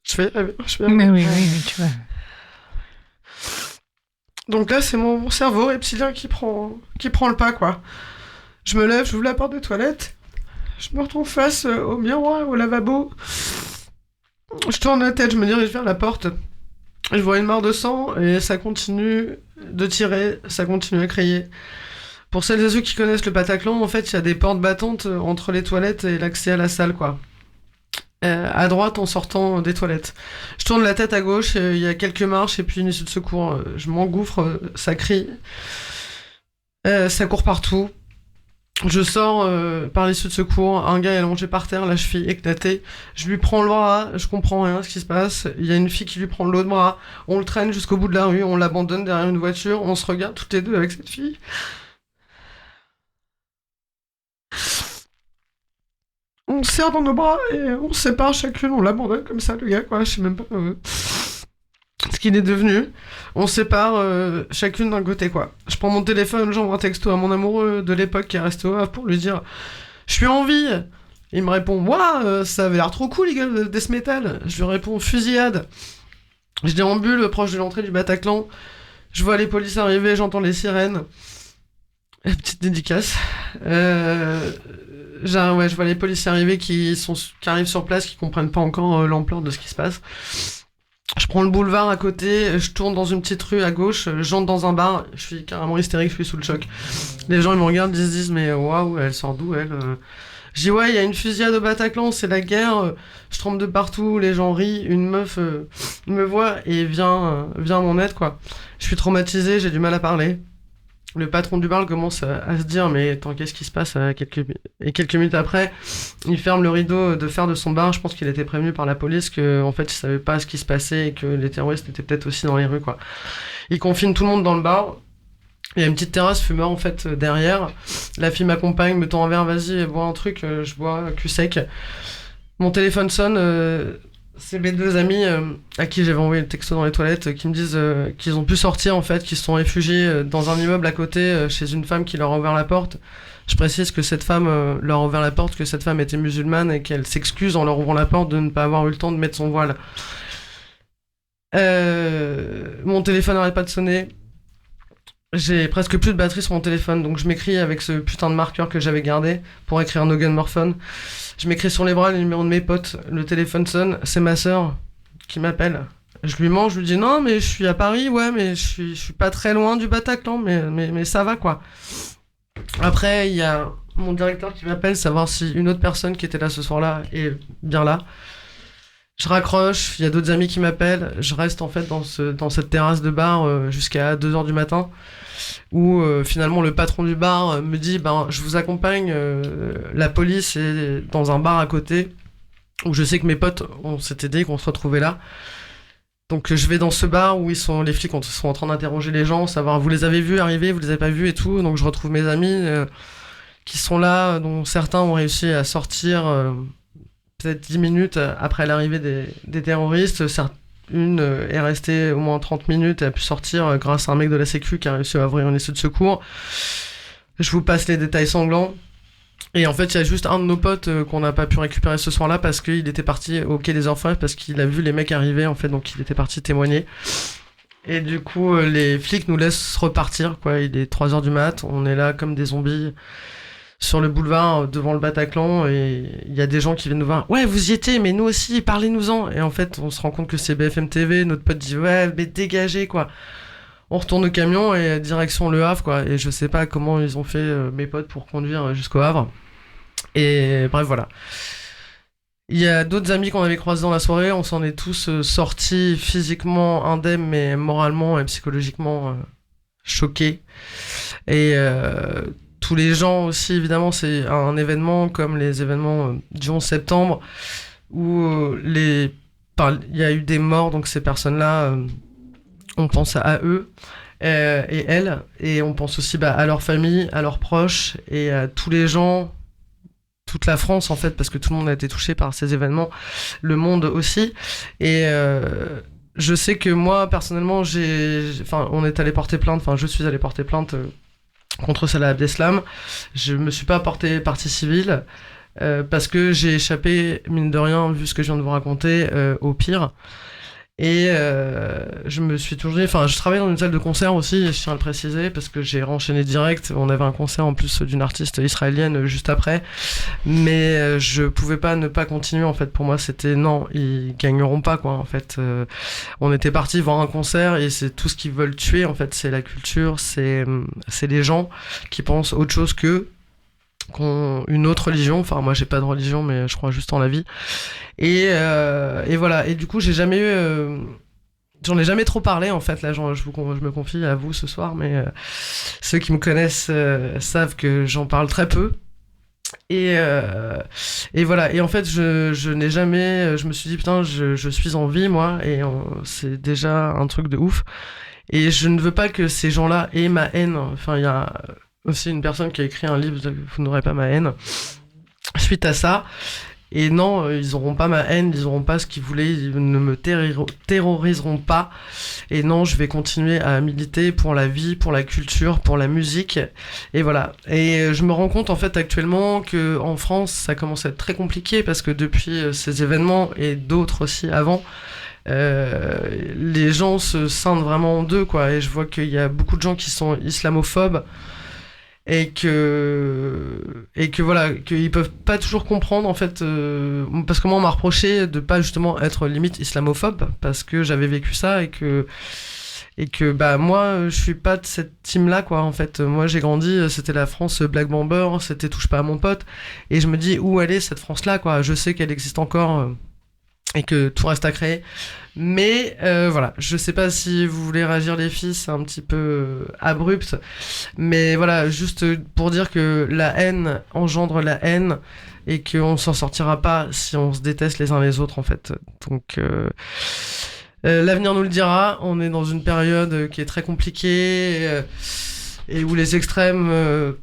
Je vais Mais oui, tu vois. Donc là, c'est mon cerveau reptilien qui prend le pas, quoi. Je me lève, j'ouvre la porte des toilettes. Je me retrouve face au miroir, au lavabo. Je tourne la tête, je me dirige vers la porte. Je vois une mare de sang et ça continue de tirer, ça continue à crier. Pour celles et ceux qui connaissent le Bataclan, en fait, il y a des portes battantes entre les toilettes et l'accès à la salle, quoi. À droite en sortant des toilettes. Je tourne la tête à gauche, il y a quelques marches et puis une issue de secours. Je m'engouffre, ça crie. Ça court partout. Je sors par l'issue de secours, un gars est allongé par terre, la cheville éclatée. Je lui prends le bras, je comprends rien ce qui se passe. Il y a une fille qui lui prend l'autre bras. On le traîne jusqu'au bout de la rue, on l'abandonne derrière une voiture. On se regarde toutes les deux avec cette fille. On se serre dans nos bras et on se sépare chacune, on l'abandonne comme ça, le gars, quoi. Je sais même pas ce qu'il est devenu. On se sépare chacune d'un côté, quoi. Je prends mon téléphone, j'envoie un texto à mon amoureux de l'époque qui est resté au Havre pour lui dire « Je suis en vie !» Il me répond « Waouh, ça avait l'air trop cool, les gars, de Death Metal !» Je lui réponds « Fusillade !» Je déambule proche de l'entrée du Bataclan. Je vois les polices arriver, j'entends les sirènes. Petite dédicace. Je vois les policiers arriver qui arrivent sur place, qui comprennent pas encore l'ampleur de ce qui se passe. Je prends le boulevard à côté, je tourne dans une petite rue à gauche, j'entre dans un bar, je suis carrément hystérique, je suis sous le choc. Les gens ils me regardent, ils se disent mais waouh, elle sort d'où elle Je dis ouais, il y a une fusillade au Bataclan, c'est la guerre, je tremble de partout, les gens rient, une meuf me voit et vient à mon aide, quoi. Je suis traumatisé, j'ai du mal à parler. Le patron du bar commence à se dire mais attends, qu'est-ce qui se passe quelques minutes après, il ferme le rideau de fer de son bar. Je pense qu'il était prévenu par la police que en fait il savait pas ce qui se passait et que les terroristes étaient peut-être aussi dans les rues, quoi. Il confine tout le monde dans le bar. Il y a une petite terrasse fumeur en fait derrière. La fille m'accompagne, me tend un verre, vas-y bois un truc. Je bois cul sec. Mon téléphone sonne. C'est mes deux amis à qui j'avais envoyé le texto dans les toilettes qui me disent qu'ils ont pu sortir, en fait, qu'ils se sont réfugiés dans un immeuble à côté chez une femme qui leur a ouvert la porte. Je précise que cette femme leur a ouvert la porte, que cette femme était musulmane et qu'elle s'excuse en leur ouvrant la porte de ne pas avoir eu le temps de mettre son voile. Mon téléphone n'arrête pas de sonner. J'ai presque plus de batterie sur mon téléphone, donc je m'écris avec ce putain de marqueur que j'avais gardé pour écrire No Gun More Fun. Je m'écris sur les bras le numéro de mes potes, le téléphone sonne, c'est ma sœur qui m'appelle. Je lui mens, je lui dis non mais je suis à Paris, ouais mais je suis pas très loin du Bataclan, mais ça va, quoi. Après il y a mon directeur qui m'appelle savoir si une autre personne qui était là ce soir-là est bien là. Je raccroche, il y a d'autres amis qui m'appellent, je reste en fait dans cette terrasse de bar jusqu'à 2h du matin, où finalement le patron du bar me dit je vous accompagne, la police est dans un bar à côté, où je sais que mes potes, on s'était dit qu'on se retrouvait là. Donc je vais dans ce bar où les flics sont en train d'interroger les gens, savoir vous les avez vus arriver, vous les avez pas vus et tout. Donc je retrouve mes amis qui sont là, dont certains ont réussi à sortir peut-être 10 minutes après l'arrivée des terroristes. Une est restée au moins 30 minutes et a pu sortir grâce à un mec de la sécu qui a réussi à ouvrir une issue de secours. Je vous passe les détails sanglants. Et en fait, il y a juste un de nos potes qu'on n'a pas pu récupérer ce soir-là parce qu'il était parti au quai des Orfèvres parce qu'il a vu les mecs arriver, en fait, donc il était parti témoigner. Et du coup, les flics nous laissent repartir, quoi. Il est 3h du mat, on est là comme des zombies sur le boulevard devant le Bataclan et il y a des gens qui viennent nous voir. Ouais, vous y étiez, mais nous aussi, parlez-nous-en. Et en fait, on se rend compte que c'est BFM TV, notre pote dit ouais, mais dégagez, quoi. On retourne au camion et direction Le Havre, quoi. Et je sais pas comment ils ont fait mes potes pour conduire jusqu'au Havre. Et bref, voilà. Il y a d'autres amis qu'on avait croisés dans la soirée, on s'en est tous sortis physiquement indemnes, mais moralement et psychologiquement choqués. Et tous les gens aussi, évidemment, c'est un événement comme les événements du 11 septembre, où il y a eu des morts, donc ces personnes-là, on pense à eux et elles, et on pense aussi à leurs familles, à leurs proches, et à tous les gens, toute la France en fait, parce que tout le monde a été touché par ces événements, le monde aussi, et je sais que moi, personnellement, on est allé porter plainte, enfin, je suis allé porter plainte contre Salah Abdeslam. Je me suis pas porté partie civile parce que j'ai échappé, mine de rien, vu ce que je viens de vous raconter, au pire. Et je me suis toujours dit, enfin, je travaille dans une salle de concert aussi, je tiens à le préciser, parce que j'ai enchaîné direct. On avait un concert en plus d'une artiste israélienne juste après, mais je pouvais pas ne pas continuer. En fait, pour moi, c'était non, ils gagneront pas quoi. En fait, on était parti voir un concert et c'est tout ce qu'ils veulent tuer. En fait, c'est la culture, c'est les gens qui pensent autre chose qu'ont une autre religion. Enfin, moi, j'ai pas de religion, mais je crois juste en la vie. Et voilà. Et du coup, j'en ai jamais trop parlé, en fait. Là, je me confie à vous ce soir, mais ceux qui me connaissent savent que j'en parle très peu. Et voilà. Et en fait, je n'ai jamais... Je me suis dit, putain, je suis en vie, moi, et c'est déjà un truc de ouf. Et je ne veux pas que ces gens-là aient ma haine. Enfin, il y a aussi une personne qui a écrit un livre, Vous n'aurez pas ma haine, suite à ça. Et non, ils auront pas ma haine, ils auront pas ce qu'ils voulaient, ils ne me terroriseront pas. Et non, je vais continuer à militer pour la vie, pour la culture, pour la musique. Et voilà. Et je me rends compte en fait actuellement que en France, ça commence à être très compliqué parce que depuis ces événements et d'autres aussi avant, les gens se scindent vraiment en deux, quoi. Et je vois qu'il y a beaucoup de gens qui sont islamophobes. Et que voilà, qu'ils peuvent pas toujours comprendre en fait, parce que moi on m'a reproché de pas justement être limite islamophobe parce que j'avais vécu ça et que bah moi je suis pas de cette team là quoi. En fait, moi j'ai grandi, c'était la France Black Bomber, c'était touche pas à mon pote, et je me dis où elle est cette France là quoi. Je sais qu'elle existe encore et que tout reste à créer. Mais voilà, je sais pas si vous voulez réagir les filles, c'est un petit peu abrupt, mais voilà, juste pour dire que la haine engendre la haine et qu'on s'en sortira pas si on se déteste les uns les autres en fait. Donc l'avenir nous le dira, on est dans une période qui est très compliquée et où les extrêmes...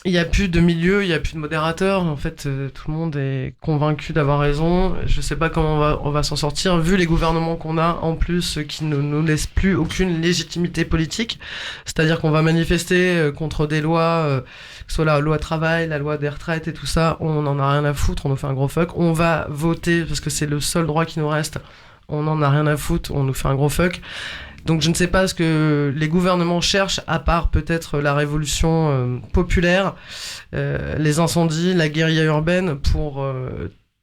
il n'y a plus de milieu, il n'y a plus de modérateur. En fait, tout le monde est convaincu d'avoir raison. Je ne sais pas comment on va s'en sortir, vu les gouvernements qu'on a, en plus, qui ne nous laissent plus aucune légitimité politique. C'est-à-dire qu'on va manifester contre des lois, que ce soit la loi travail, la loi des retraites et tout ça. On n'en a rien à foutre, on nous fait un gros fuck. On va voter, parce que c'est le seul droit qui nous reste. On n'en a rien à foutre, on nous fait un gros fuck. Donc je ne sais pas ce que les gouvernements cherchent, à part peut-être la révolution populaire, les incendies, la guérilla urbaine, pour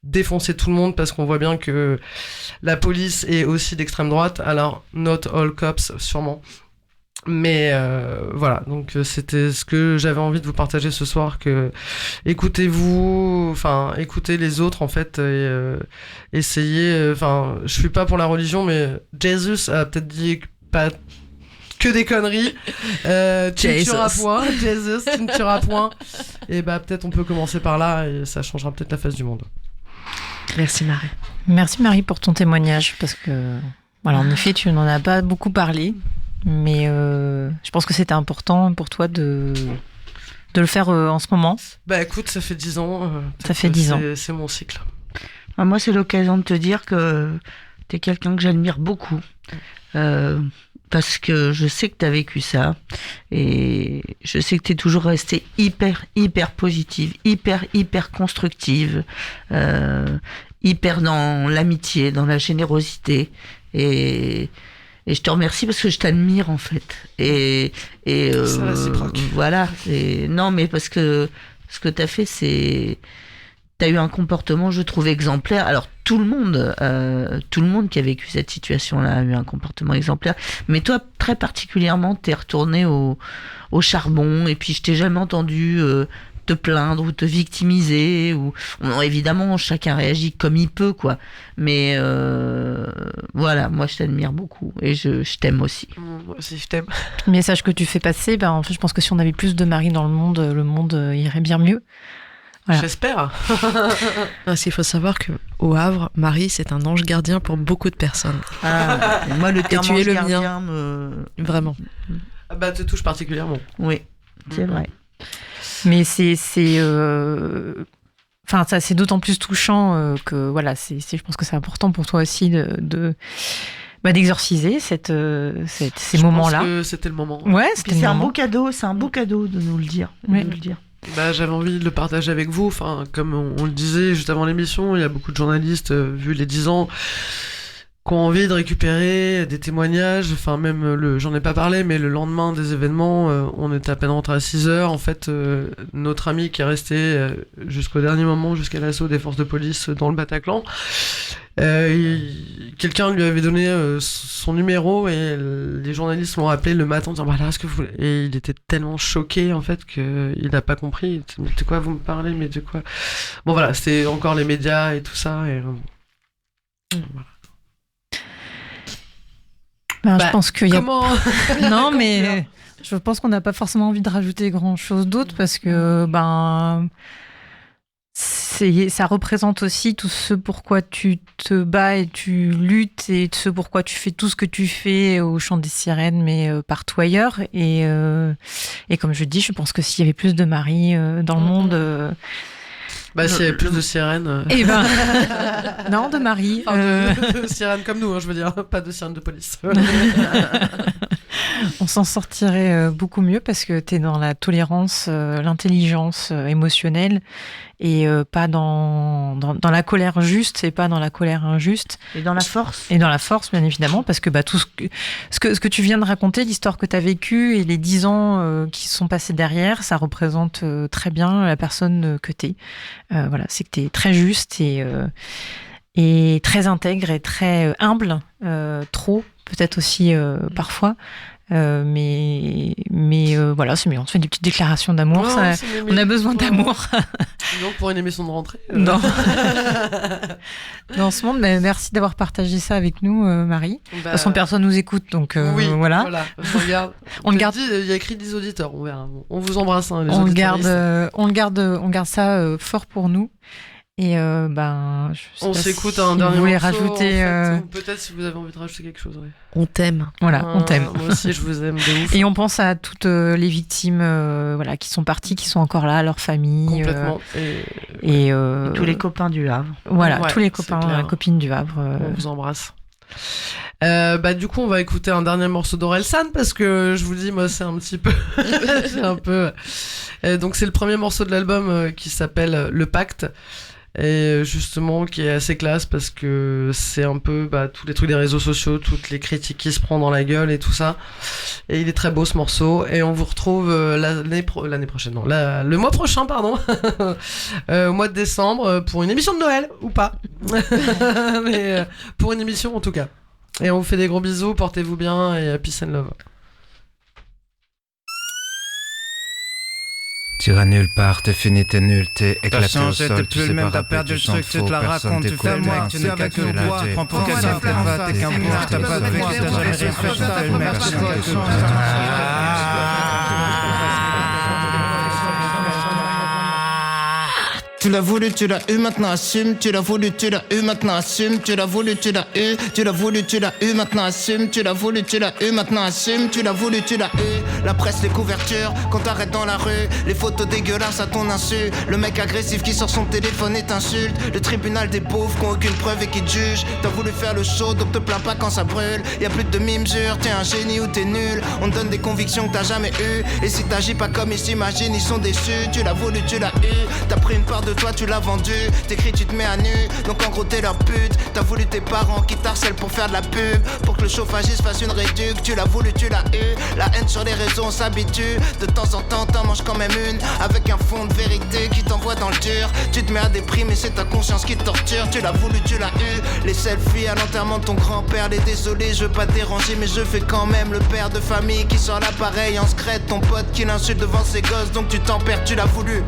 défoncer tout le monde, parce qu'on voit bien que la police est aussi d'extrême droite. Alors, not all cops, sûrement. Mais voilà, donc c'était ce que j'avais envie de vous partager ce soir, que écoutez les autres en fait, et essayez, je suis pas pour la religion, mais Jesus a peut-être dit pas que des conneries, tu ne tueras point, Jesus, tu ne tueras point, et bah peut-être on peut commencer par là, et ça changera peut-être la face du monde. Merci Marie. Merci Marie pour ton témoignage, parce que voilà, en effet, tu n'en as pas beaucoup parlé. Mais je pense que c'était important pour toi de le faire en ce moment. Bah écoute, ça fait 10 ans. Ça fait 10 ans. C'est mon cycle. Moi, c'est l'occasion de te dire que t'es quelqu'un que j'admire beaucoup. Parce que je sais que t'as vécu ça. Et je sais que t'es toujours restée hyper positive, hyper constructive. Hyper dans l'amitié, dans la générosité. Et je te remercie parce que je t'admire en fait. Et c'est réciproque. Voilà. Et non, mais parce que ce que t'as fait, c'est... T'as eu un comportement, je trouve, exemplaire. Alors, tout le monde qui a vécu cette situation-là a eu un comportement exemplaire. Mais toi, très particulièrement, t'es retourné au charbon. Et puis, je t'ai jamais entendu... te plaindre ou te victimiser évidemment chacun réagit comme il peut quoi, mais voilà, moi je t'admire beaucoup et je t'aime aussi. Moi aussi je t'aime. Le message que tu fais passer, en fait je pense que si on avait plus de Marie dans le monde irait bien mieux. Voilà. J'espère. Parce qu'il faut savoir que au Havre, Marie c'est un ange gardien pour beaucoup de personnes. Moi le terme tu es ange le gardien mien. Vraiment. Bah te touche particulièrement. Oui, c'est vrai. Mais c'est d'autant plus touchant que voilà, je pense que c'est important pour toi aussi d'exorciser ces Je moments-là. pense que c'était le moment. Ouais, Puis c'était c'est le un moment. beau cadeau, c'est un beau cadeau de nous le dire. de Ouais. nous le dire. Bah, j'avais envie de le partager avec vous. Enfin, comme on le disait juste avant l'émission, il y a beaucoup de journalistes, vu les 10 ans, qui ont envie de récupérer des témoignages. Enfin, même j'en ai pas parlé, mais le lendemain des événements, on était à peine rentré à 6h. En fait, notre ami qui est resté jusqu'au dernier moment, jusqu'à l'assaut des forces de police dans le Bataclan, quelqu'un lui avait donné son numéro et les journalistes l'ont appelé le matin en disant voilà, est-ce que vous... Et il était tellement choqué en fait qu'il n'a pas compris. Il était, mais de quoi vous me parlez, mais de quoi? Bon voilà, c'était encore les médias et tout ça. Et, voilà. Je pense qu'il y a Comment non, mais je pense qu'on n'a pas forcément envie de rajouter grand-chose d'autre parce que ça représente aussi tout ce pourquoi tu te bats et tu luttes et ce pourquoi tu fais tout ce que tu fais au chant des sirènes, mais partout ailleurs. Et comme je dis, je pense que s'il y avait plus de maris dans le monde... Bah, s'il y avait plus de sirènes. Eh ben, non, de maris. De sirènes comme nous, hein, je veux dire, pas de sirènes de police. On s'en sortirait beaucoup mieux parce que t'es dans la tolérance, l'intelligence émotionnelle et pas dans la colère juste et pas dans la colère injuste. Et dans la force. Et dans la force, bien évidemment, parce que tout ce que tu viens de raconter, l'histoire que tu as vécue et les 10 ans qui se sont passés derrière, ça représente très bien la personne que tu es. Voilà, c'est que tu es très juste et très intègre et très humble, trop, peut-être aussi parfois. Mais voilà, c'est mieux. On se fait des petites déclarations d'amour. Non, Ça, c'est on a besoin d'amour. Donc pour une émission de rentrée. Non. Dans ce monde, mais merci d'avoir partagé ça avec nous, Marie. De toute façon, personne nous écoute, donc oui, voilà. Je regarde. On le garde. Il y a écrit 10 auditeurs, on verra. On vous embrasse, hein, les On le auditeurs. garde ça fort pour nous. Et je sais On pas s'écoute si un vous dernier voulez morceau, rajouter. en fait, ou peut-être si vous avez envie de rajouter quelque chose. Ouais. On t'aime. Voilà, on t'aime. Moi aussi, je vous aime de ouf. Et on pense à toutes les victimes, voilà, qui sont parties, qui sont encore là, leurs familles. Complètement. Et tous les copains du Havre. Voilà, Ouais, tous les c'est copains, clair. copines du Havre. On vous embrasse. Du coup, on va écouter un dernier morceau d'Orelsan parce que je vous dis, moi, c'est un petit peu. C'est un peu. Donc, c'est le premier morceau de l'album qui s'appelle Le Pacte. Et justement, qui est assez classe parce que c'est un peu tous les trucs des réseaux sociaux, toutes les critiques qui se prend dans la gueule et tout ça. Et il est très beau ce morceau. Et on vous retrouve l'année prochaine, non, le mois prochain, pardon, au mois de décembre pour une émission de Noël ou pas. Mais pour une émission en tout cas. Et on vous fait des gros bisous, portez-vous bien et peace and love. T'iras nulle part, t'es fini, t'es nul, t'es éclaté au changé, sol, t'es tu plus sais le même, pas t'as rapper, perdu tu le sens truc, tu faux, te la personne racontes, tu t'écoute, fais le mec, mec, tu tu n'es n'es qu'avec qu'à le te poids, latter. prends pour quelqu'un, t'es pas, t'es qu'un bourge, t'as pas de vécu, t'as jamais fait ça, t'es le mec, tu n'es qu'à te Tu l'as voulu, tu l'as eu, maintenant assume. Tu l'as voulu, tu l'as eu, maintenant assume. Tu l'as voulu, tu l'as eu. Tu l'as voulu, tu l'as eu, maintenant assume. Tu l'as voulu, tu l'as eu, maintenant assume. Tu l'as voulu, tu l'as eu. La presse, les couvertures, quand t'arrêtes dans la rue. Les photos dégueulasses à ton insu. Le mec agressif qui sort son téléphone et t'insulte. Le tribunal des pauvres qui ont aucune preuve et qui te jugent. T'as voulu faire le show, donc te plains pas quand ça brûle. Y'a plus de demi-mesure, t'es un génie ou t'es nul. On te donne des convictions que t'as jamais eues. Et si t'agis pas comme ils s'imaginent, ils sont déçus. Tu l'as voulu, tu l'as eu. T'as pris une part de toi, tu l'as vendu. T'écris, tu te mets à nu. Donc en gros, t'es leur pute. T'as voulu tes parents qui t'harcèlent pour faire de la pub. Pour que le chauffagiste fasse une réduc. Tu l'as voulu, tu l'as eu. La haine sur les réseaux, on s'habitue. De temps en temps, t'en manges quand même une. Avec un fond de vérité qui t'envoie dans le dur. Tu te mets à déprimer, c'est ta conscience qui te torture. Tu l'as voulu, tu l'as eu. Les selfies à l'enterrement de ton grand-père. Les désolés, je veux pas te déranger, mais je fais quand même le père de famille qui sort l'appareil en secret. Ton pote qui l'insulte devant ses gosses, donc tu t'en perds, tu l'as voulu.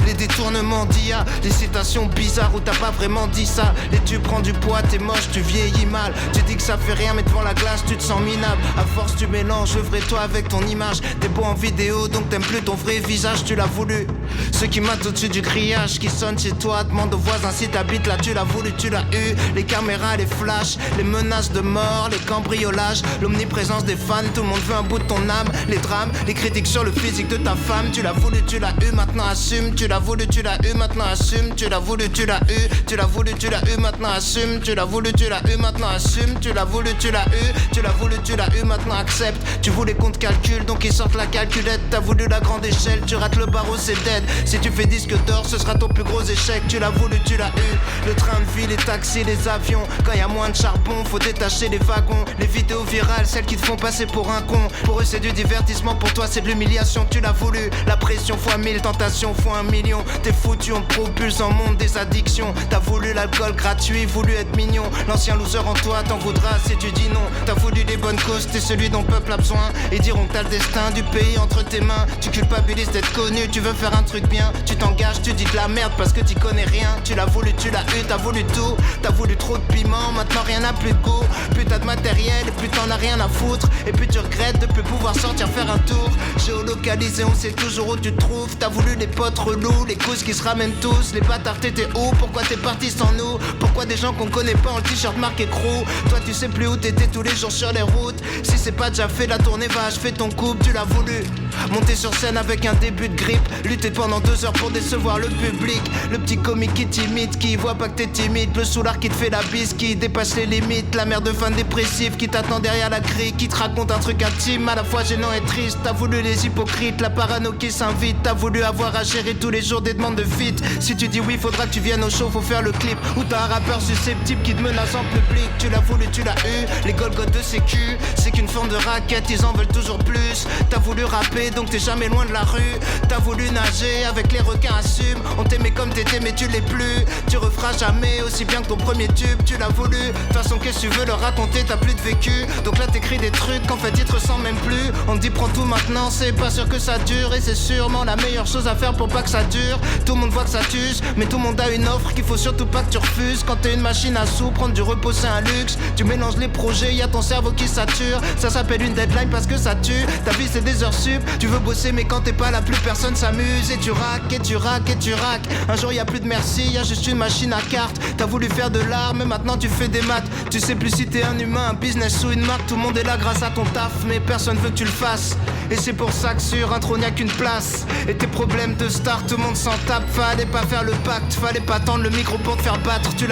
Les détournements d'IA, les citations bizarres où t'as pas vraiment dit ça. Et tu prends du poids, t'es moche, tu vieillis mal. Tu dis que ça fait rien, mais devant la glace, tu te sens minable. À force, tu mélanges le vrai toi avec ton image. T'es beau en vidéo, donc t'aimes plus ton vrai visage, tu l'as voulu. Ceux qui matent au-dessus du grillage, qui sonnent chez toi, demande aux voisins si t'habites là, tu l'as voulu, tu l'as eu. Les caméras, les flashs, les menaces de mort, les cambriolages, l'omniprésence des fans, tout le monde veut un bout de ton âme. Les drames, les critiques sur le physique de ta femme, tu l'as voulu, tu l'as eu, maintenant assume. assume. Tu l'as voulu, tu l'as eu, maintenant assume. Tu l'as voulu, tu l'as eu. Tu l'as voulu, tu l'as eu, maintenant assume. Tu l'as voulu, tu l'as eu, maintenant assume. Tu l'as voulu, tu l'as eu. Tu l'as voulu, tu l'as eu, maintenant accepte. Tu voulais qu'on te calcule, donc ils sortent la calculette. T'as voulu la grande échelle, tu rates le barreau, c'est dead. Si tu fais disque d'or, ce sera ton plus gros échec. Tu l'as voulu, tu l'as eu. Le train de vie, les taxis, les avions. Quand y a moins de charbon, faut détacher les wagons. Les vidéos virales, celles qui te font passer pour un con. Pour eux c'est du divertissement, pour toi c'est de l'humiliation. Tu l'as voulu, la pression fois 1000, tentation fois 1 million. T'es foutu, on te propulse en monde des addictions. T'as voulu l'alcool gratuit, voulu être mignon. L'ancien loser en toi t'en voudras si tu dis non. T'as voulu des bonnes causes, t'es celui dont le peuple a besoin. Et diront que t'as le destin du pays entre tes mains. Tu culpabilises d'être connu, tu veux faire un truc bien. Tu t'engages, tu dis de la merde parce que t'y connais rien. Tu l'as voulu, tu l'as eu, t'as voulu tout. T'as voulu trop de piment, maintenant rien n'a plus de goût. Plus t'as de matériel, et plus t'en as rien à foutre. Et puis tu regrettes de plus pouvoir sortir faire un tour. Géolocalisé, on sait toujours où tu te trouves. T'as voulu les potes relous, les couses qui se ramènent tous. Les bâtards t'étais où? Pourquoi t'es parti sans nous? Pourquoi des gens qu'on connaît pas en t-shirt marqué crew? Toi tu sais plus où t'étais tous les jours sur les routes. Si c'est pas déjà fait, la tournée va achever ton couple. Tu l'as voulu, monter sur scène avec un début de grippe. Lutter pendant 2 heures pour décevoir le public. Le petit comique qui t'imite, qui voit pas que t'es timide. Le soulard qui te fait la bise, qui dépasse les limites. La mère de fan dépressif qui t'attend derrière la grille. Qui te raconte un truc intime, à la fois gênant et triste. T'as voulu les hypocrites, la parano qui s'invite. T'as voulu avoir à gérer tous les jours des demandes de feat. Si tu dis oui, faudra que tu viennes au show, faut faire le clip. Ou t'as un rappeur susceptible qui te menace en public. Tu l'as voulu, tu l'as eu. Les Golgoth de sécu, c'est qu'une forme de raquette, ils en veulent toujours plus. T'as voulu rapper, donc t'es jamais loin de la rue. T'as voulu nager, avec les requins assume. On t'aimait comme t'étais, mais tu l'es plus. Tu referas jamais aussi bien que ton premier tube. Tu l'as voulu, de toute façon qu'est-ce que tu veux leur raconter, t'as plus de vécu. Donc là t'écris des trucs qu'en fait ils te ressemblent même plus. On te dit prends tout maintenant, c'est pas sûr que ça dure. Et c'est sûrement la meilleure chose à faire pour pas que ça dure. Tout le monde voit que ça t'use, mais tout le monde a une offre qu'il faut surtout pas que tu refuses. Quand t'es une machine à sous, prendre du repos c'est un luxe. Tu mélanges les projets, y'a ton cerveau qui sature. Ça s'appelle une deadline parce que ça tue. Ta vie c'est des heures sup, tu veux bosser mais quand t'es pas là plus personne s'amuse. Et tu raques, et tu raques, et tu raques. Un jour y'a plus de merci, y'a juste une machine à cartes. T'as voulu faire de l'art mais maintenant tu fais des maths. Tu sais plus si t'es un humain, un business ou une marque. Tout le monde est là grâce à ton taf mais personne veut que tu le fasses. Et c'est pour ça que sur un trône y'a qu'une place. Et tes problèmes de star, tout le monde s'en tape. Fallait pas faire le pacte, fallait pas tendre le micro pour te faire battre. Tu l'as